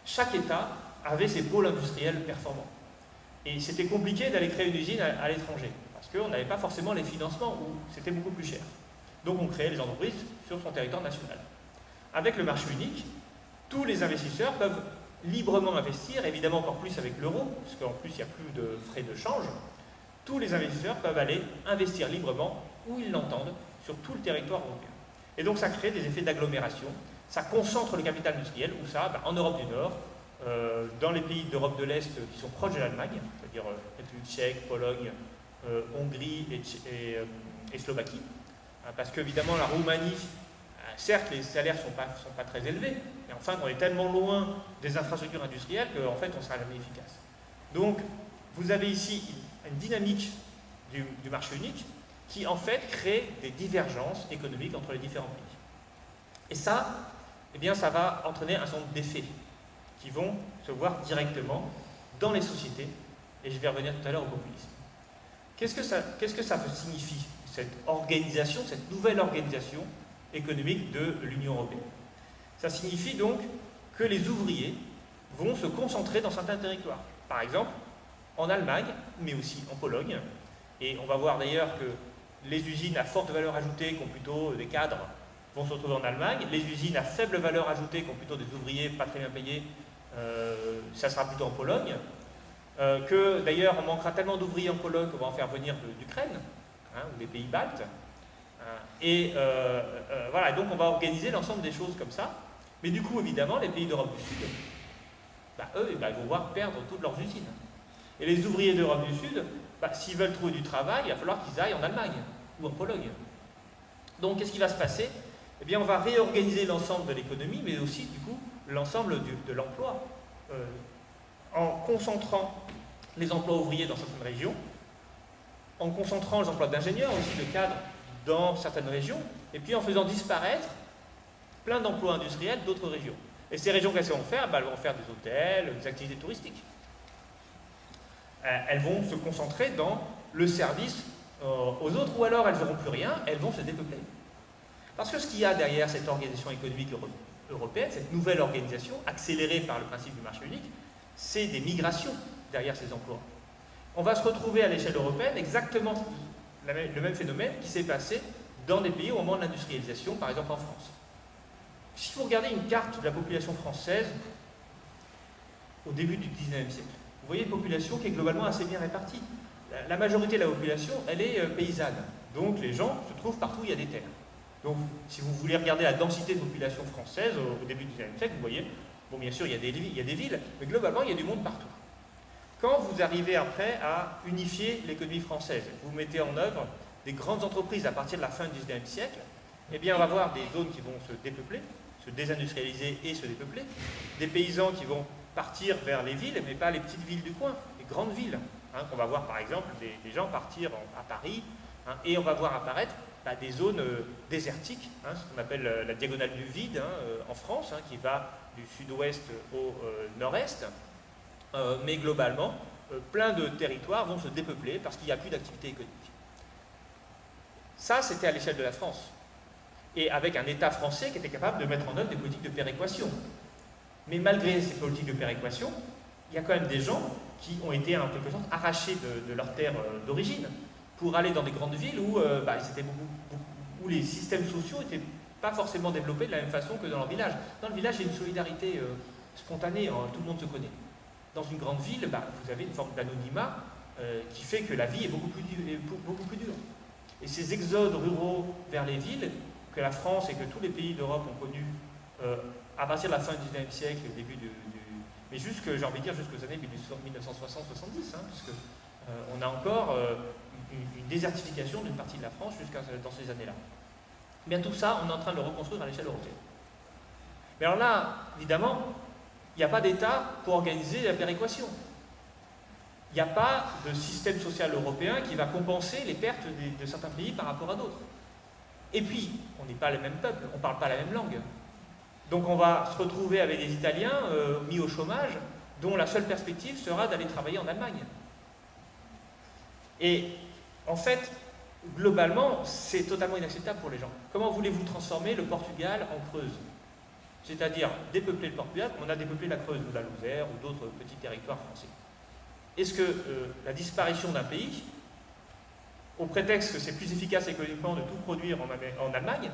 chaque État avait ses pôles industriels performants. Et c'était compliqué d'aller créer une usine à l'étranger, parce qu'on n'avait pas forcément les financements, ou c'était beaucoup plus cher. Donc on créait les entreprises sur son territoire national. Avec le marché unique, tous les investisseurs peuvent librement investir, évidemment encore plus avec l'euro, parce qu'en plus il n'y a plus de frais de change. Tous les investisseurs peuvent aller investir librement où ils l'entendent sur tout le territoire européen. Et donc ça crée des effets d'agglomération, ça concentre le capital industriel, où ça, en Europe du Nord, dans les pays d'Europe de l'Est qui sont proches de l'Allemagne, c'est-à-dire République tchèque, Pologne, Hongrie et Slovaquie, parce qu'évidemment la Roumanie, certes les salaires ne sont pas très élevés, mais enfin on est tellement loin des infrastructures industrielles qu'en fait on ne sera jamais efficace. Donc vous avez ici une dynamique du marché unique qui en fait crée des divergences économiques entre les différents pays. Et ça, eh bien, ça va entraîner un certain nombre d'effets qui vont se voir directement dans les sociétés, et je vais revenir tout à l'heure au populisme. Qu'est-ce que ça signifie, cette organisation, cette nouvelle organisation économique de l'Union européenne? Ça signifie donc que les ouvriers vont se concentrer dans certains territoires. Par exemple, en Allemagne, mais aussi en Pologne, et on va voir d'ailleurs que les usines à forte valeur ajoutée, qui ont plutôt des cadres, vont se retrouver en Allemagne. Les usines à faible valeur ajoutée, qui ont plutôt des ouvriers pas très bien payés, ça sera plutôt en Pologne. Que d'ailleurs, on manquera tellement d'ouvriers en Pologne qu'on va en faire venir d'Ukraine, ou des pays baltes. Voilà, donc on va organiser l'ensemble des choses comme ça. Mais du coup, évidemment, les pays d'Europe du Sud eux, ils vont voir perdre toutes leurs usines. Et les ouvriers d'Europe du Sud, s'ils veulent trouver du travail, il va falloir qu'ils aillent en Allemagne ou en Pologne. Donc, qu'est-ce qui va se passer? Eh bien, on va réorganiser l'ensemble de l'économie, mais aussi, du coup, l'ensemble de l'emploi, en concentrant les emplois ouvriers dans certaines régions, en concentrant les emplois d'ingénieurs aussi, de cadres, dans certaines régions, et puis en faisant disparaître plein d'emplois industriels d'autres régions. Et ces régions, qu'est-ce qu'elles vont faire? Elles vont faire des hôtels, des activités touristiques. Elles vont se concentrer dans le service aux autres, ou alors elles n'auront plus rien, elles vont se dépeupler. Parce que ce qu'il y a derrière cette organisation économique européenne, cette nouvelle organisation, accélérée par le principe du marché unique, c'est des migrations derrière ces emplois. On va se retrouver à l'échelle européenne exactement le même phénomène qui s'est passé dans des pays au moment de l'industrialisation, par exemple en France. Si vous regardez une carte de la population française au début du XIXe siècle, vous voyez une population qui est globalement assez bien répartie. La majorité de la population, elle est paysanne. Donc les gens se trouvent partout où il y a des terres. Donc si vous voulez regarder la densité de population française au début du XIXe siècle, vous voyez, bon bien sûr il y a des villes, mais globalement il y a du monde partout. Quand vous arrivez après à unifier l'économie française, vous mettez en œuvre des grandes entreprises à partir de la fin du XIXe siècle, eh bien on va avoir des zones qui vont se dépeupler, se désindustrialiser et se dépeupler, des paysans qui vont partir vers les villes, mais pas les petites villes du coin, les grandes villes. On va voir par exemple des gens partir à Paris, et on va voir apparaître des zones désertiques, ce qu'on appelle la diagonale du vide en France, qui va du sud-ouest au nord-est. Mais globalement, plein de territoires vont se dépeupler parce qu'il n'y a plus d'activité économique. Ça, c'était à l'échelle de la France. Et avec un État français qui était capable de mettre en œuvre des politiques de péréquation. Mais malgré ces politiques de péréquation, il y a quand même des gens qui ont été en quelque sorte arrachés de leur terre d'origine pour aller dans des grandes villes où, où les systèmes sociaux n'étaient pas forcément développés de la même façon que dans leur village. Dans le village, il y a une solidarité spontanée, tout le monde se connaît. Dans une grande ville, vous avez une forme d'anonymat qui fait que la vie est beaucoup plus dure. Et ces exodes ruraux vers les villes, que la France et que tous les pays d'Europe ont connus à partir de la fin du XIXe siècle, au début mais j'ai envie de dire jusqu'aux années 1960-70, puisque on a encore une désertification d'une partie de la France dans ces années-là. Bien tout ça, on est en train de le reconstruire à l'échelle européenne. Mais alors là, évidemment, il n'y a pas d'État pour organiser la péréquation. Il n'y a pas de système social européen qui va compenser les pertes de certains pays par rapport à d'autres. Et puis, on n'est pas les mêmes peuples, on ne parle pas la même langue. Donc on va se retrouver avec des Italiens mis au chômage, dont la seule perspective sera d'aller travailler en Allemagne. Et en fait, globalement, c'est totalement inacceptable pour les gens. Comment voulez-vous transformer le Portugal en Creuse? C'est-à-dire dépeupler le Portugal, comme on a dépeuplé la Creuse ou la Lozère ou d'autres petits territoires français. Est-ce que la disparition d'un pays, au prétexte que c'est plus efficace économiquement de tout produire en Allemagne,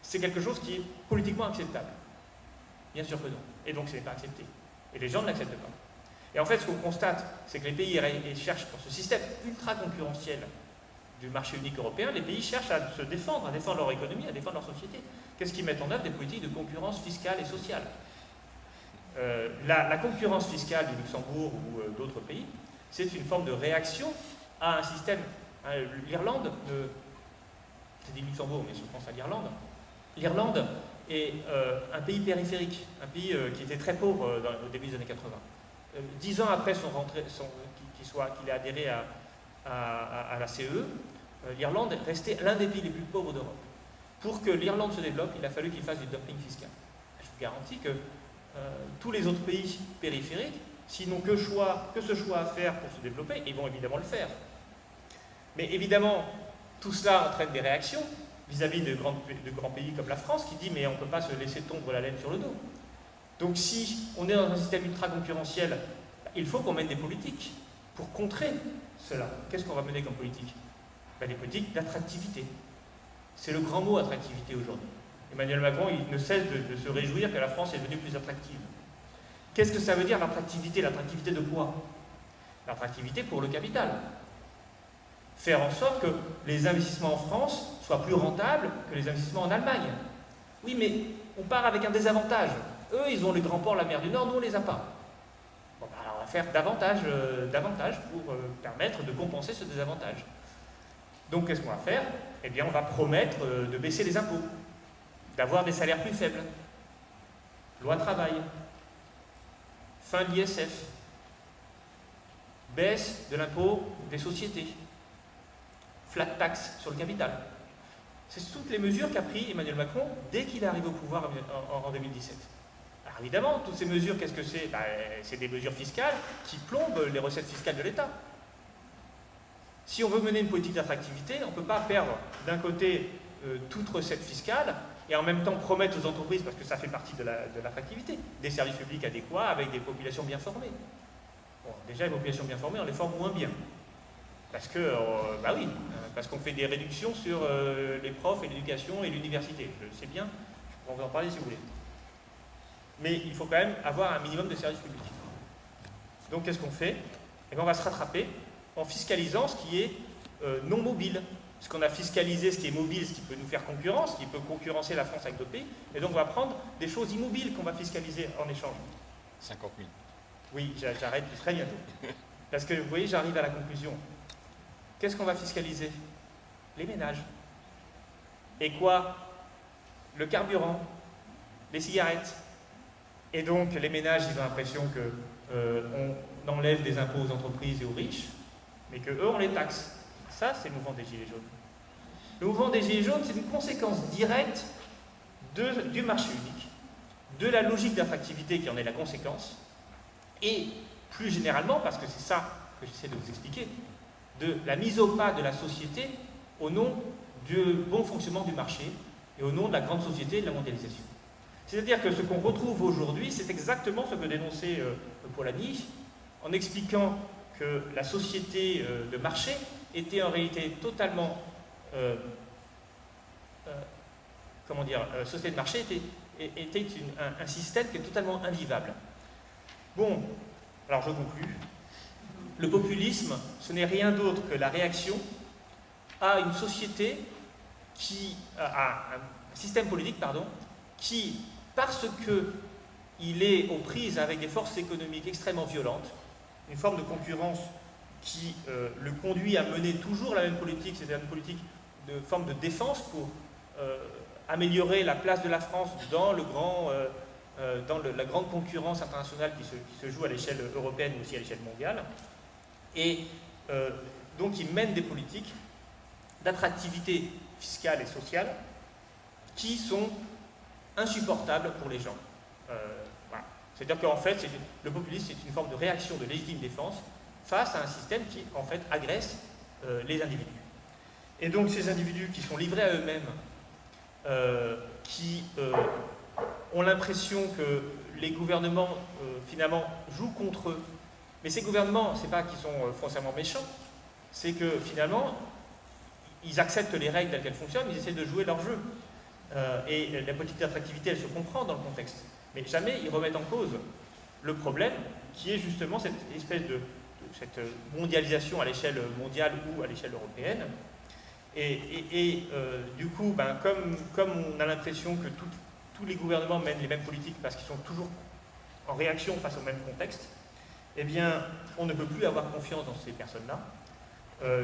c'est quelque chose qui est politiquement acceptable? Bien sûr que non. Et donc ce n'est pas accepté. Et les gens ne l'acceptent pas. Et en fait, ce qu'on constate, c'est que les pays cherchent, dans ce système ultra concurrentiel du marché unique européen, les pays cherchent à se défendre, à défendre leur économie, à défendre leur société. Qu'est-ce qu'ils mettent en œuvre? Des politiques de concurrence fiscale et sociale. La concurrence fiscale du Luxembourg ou d'autres pays, c'est une forme de réaction à un système. L'Irlande, j'ai dit Luxembourg, mais je pense à l'Irlande. L'Irlande est un pays périphérique, un pays qui était très pauvre au début des années 80. 10 ans après qu'il ait adhéré à la CE, l'Irlande est restée l'un des pays les plus pauvres d'Europe. Pour que l'Irlande se développe, il a fallu qu'il fasse du dumping fiscal. Je vous garantis que tous les autres pays périphériques, s'ils n'ont que ce choix à faire pour se développer, ils vont évidemment le faire. Mais évidemment, tout cela entraîne des réactions vis-à-vis de grands pays comme la France qui dit mais on ne peut pas se laisser tondre la laine sur le dos. Donc si on est dans un système ultra concurrentiel, il faut qu'on mette des politiques pour contrer cela. Qu'est-ce qu'on va mener comme politique? Des politiques d'attractivité. C'est le grand mot attractivité aujourd'hui. Emmanuel Macron, il ne cesse de se réjouir que la France est devenue plus attractive. Qu'est-ce que ça veut dire l'attractivité? L'attractivité de quoi? L'attractivité pour le capital. Faire en sorte que les investissements en France soient plus rentables que les investissements en Allemagne. Oui, mais on part avec un désavantage. Eux, ils ont les grands ports, la mer du Nord, nous, on ne les a pas. faire davantage pour permettre de compenser ce désavantage. Donc qu'est-ce qu'on va faire? Eh bien on va promettre de baisser les impôts, d'avoir des salaires plus faibles, loi travail, fin de l'ISF, baisse de l'impôt des sociétés, flat tax sur le capital. C'est toutes les mesures qu'a pris Emmanuel Macron dès qu'il est arrivé au pouvoir en 2017. Alors évidemment, toutes ces mesures, qu'est-ce que c'est? C'est des mesures fiscales qui plombent les recettes fiscales de l'État. Si on veut mener une politique d'attractivité, on ne peut pas perdre d'un côté toute recette fiscale et en même temps promettre aux entreprises, parce que ça fait partie de l'attractivité, des services publics adéquats avec des populations bien formées. Bon, déjà, les populations bien formées, on les forme moins bien. Parce que, parce qu'on fait des réductions sur les profs et l'éducation et l'université. Je sais bien, je pourrais vous en parler si vous voulez. Mais il faut quand même avoir un minimum de services publics. Donc qu'est-ce qu'on fait? Eh bien, on va se rattraper en fiscalisant ce qui est non mobile. Parce qu'on a fiscalisé ce qui est mobile, ce qui peut nous faire concurrence, ce qui peut concurrencer la France avec d'autres pays. Et donc on va prendre des choses immobiles qu'on va fiscaliser en échange. 50 000. Oui, j'arrête très bientôt. Parce que vous voyez, j'arrive à la conclusion. Qu'est-ce qu'on va fiscaliser? Les ménages. Et quoi? Le carburant, les cigarettes. Et donc les ménages, ils ont l'impression qu'on enlève des impôts aux entreprises et aux riches, mais qu'eux, on les taxe. Ça, c'est le mouvement des Gilets jaunes. Le mouvement des Gilets jaunes, c'est une conséquence directe du marché unique, de la logique d'attractivité qui en est la conséquence, et plus généralement, parce que c'est ça que j'essaie de vous expliquer, de la mise au pas de la société au nom du bon fonctionnement du marché et au nom de la grande société et de la mondialisation. C'est-à-dire que ce qu'on retrouve aujourd'hui, c'est exactement ce que dénonçait Polanyi, en expliquant que la société de marché était en réalité totalement... société de marché était un système qui est totalement invivable. Bon, alors je conclus. Le populisme, ce n'est rien d'autre que la réaction à une société à un système politique, qui, parce qu'il est aux prises avec des forces économiques extrêmement violentes, une forme de concurrence qui le conduit à mener toujours la même politique, c'est-à-dire une politique de forme de défense pour améliorer la place de la France dans la grande concurrence internationale qui se joue à l'échelle européenne mais aussi à l'échelle mondiale. Et donc il mène des politiques d'attractivité fiscale et sociale qui sont insupportables pour les gens. Voilà. C'est-à-dire qu'en fait, le populisme, c'est une forme de réaction de légitime défense face à un système qui, en fait, agresse les individus. Et donc ces individus qui sont livrés à eux-mêmes, qui ont l'impression que les gouvernements, finalement, jouent contre eux. Mais ces gouvernements, c'est pas qu'ils sont foncièrement méchants, c'est que, finalement, ils acceptent les règles telles qu'elles fonctionnent, ils essaient de jouer leur jeu. Et la politique d'attractivité, elle se comprend dans le contexte. Mais jamais ils remettent en cause le problème, qui est justement cette espèce cette mondialisation à l'échelle mondiale ou à l'échelle européenne. Et du coup, comme on a l'impression que tous les gouvernements mènent les mêmes politiques parce qu'ils sont toujours en réaction face au même contexte, eh bien, on ne peut plus avoir confiance dans ces personnes-là.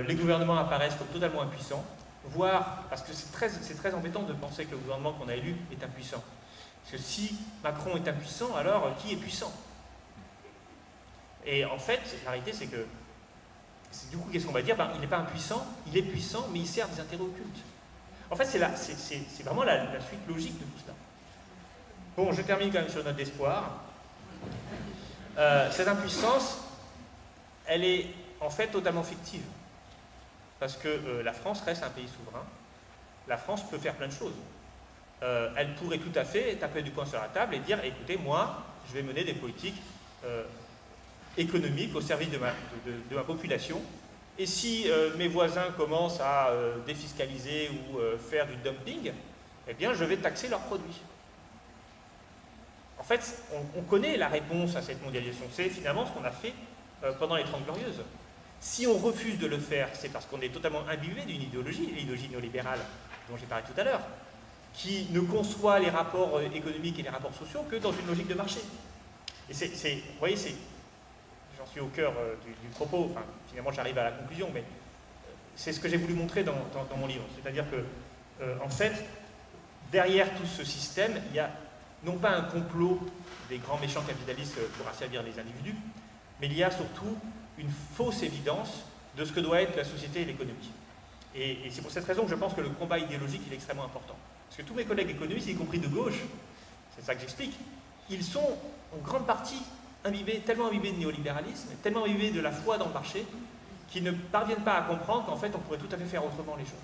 Les gouvernements apparaissent comme totalement impuissants, voire, parce que c'est très embêtant de penser que le gouvernement qu'on a élu est impuissant. Parce que si Macron est impuissant, alors qui est puissant? Et en fait, la réalité, c'est que, du coup, qu'est-ce qu'on va dire? Il n'est pas impuissant, il est puissant, mais il sert des intérêts occultes. En fait, c'est vraiment la suite logique de tout cela. Bon, je termine quand même sur une note d'espoir. Cette impuissance, elle est en fait totalement fictive. Parce que la France reste un pays souverain. La France peut faire plein de choses. Elle pourrait tout à fait taper du poing sur la table et dire, écoutez, moi, je vais mener des politiques économiques au service de ma population. Et si mes voisins commencent à défiscaliser ou faire du dumping, eh bien, je vais taxer leurs produits. En fait, on connaît la réponse à cette mondialisation. C'est finalement ce qu'on a fait pendant les 30 Glorieuses. Si on refuse de le faire, c'est parce qu'on est totalement imbibé d'une idéologie, l'idéologie néolibérale dont j'ai parlé tout à l'heure, qui ne conçoit les rapports économiques et les rapports sociaux que dans une logique de marché. Et vous voyez, j'en suis au cœur du propos, enfin, finalement j'arrive à la conclusion, mais c'est ce que j'ai voulu montrer dans mon livre. C'est-à-dire que, en fait, derrière tout ce système, il y a non pas un complot des grands méchants capitalistes pour asservir les individus, mais il y a surtout une fausse évidence de ce que doit être la société et l'économie. Et c'est pour cette raison que je pense que le combat idéologique il est extrêmement important. Parce que tous mes collègues économistes, y compris de gauche, c'est ça que j'explique, ils sont en grande partie tellement imbibés de néolibéralisme, tellement imbibés de la foi dans le marché, qu'ils ne parviennent pas à comprendre qu'en fait on pourrait tout à fait faire autrement les choses.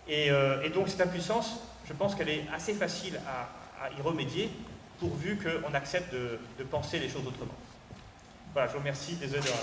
Et donc cette impuissance, je pense qu'elle est assez facile à y remédier, pourvu qu'on accepte de penser les choses autrement. Voilà, je vous remercie, désolé d'avoir...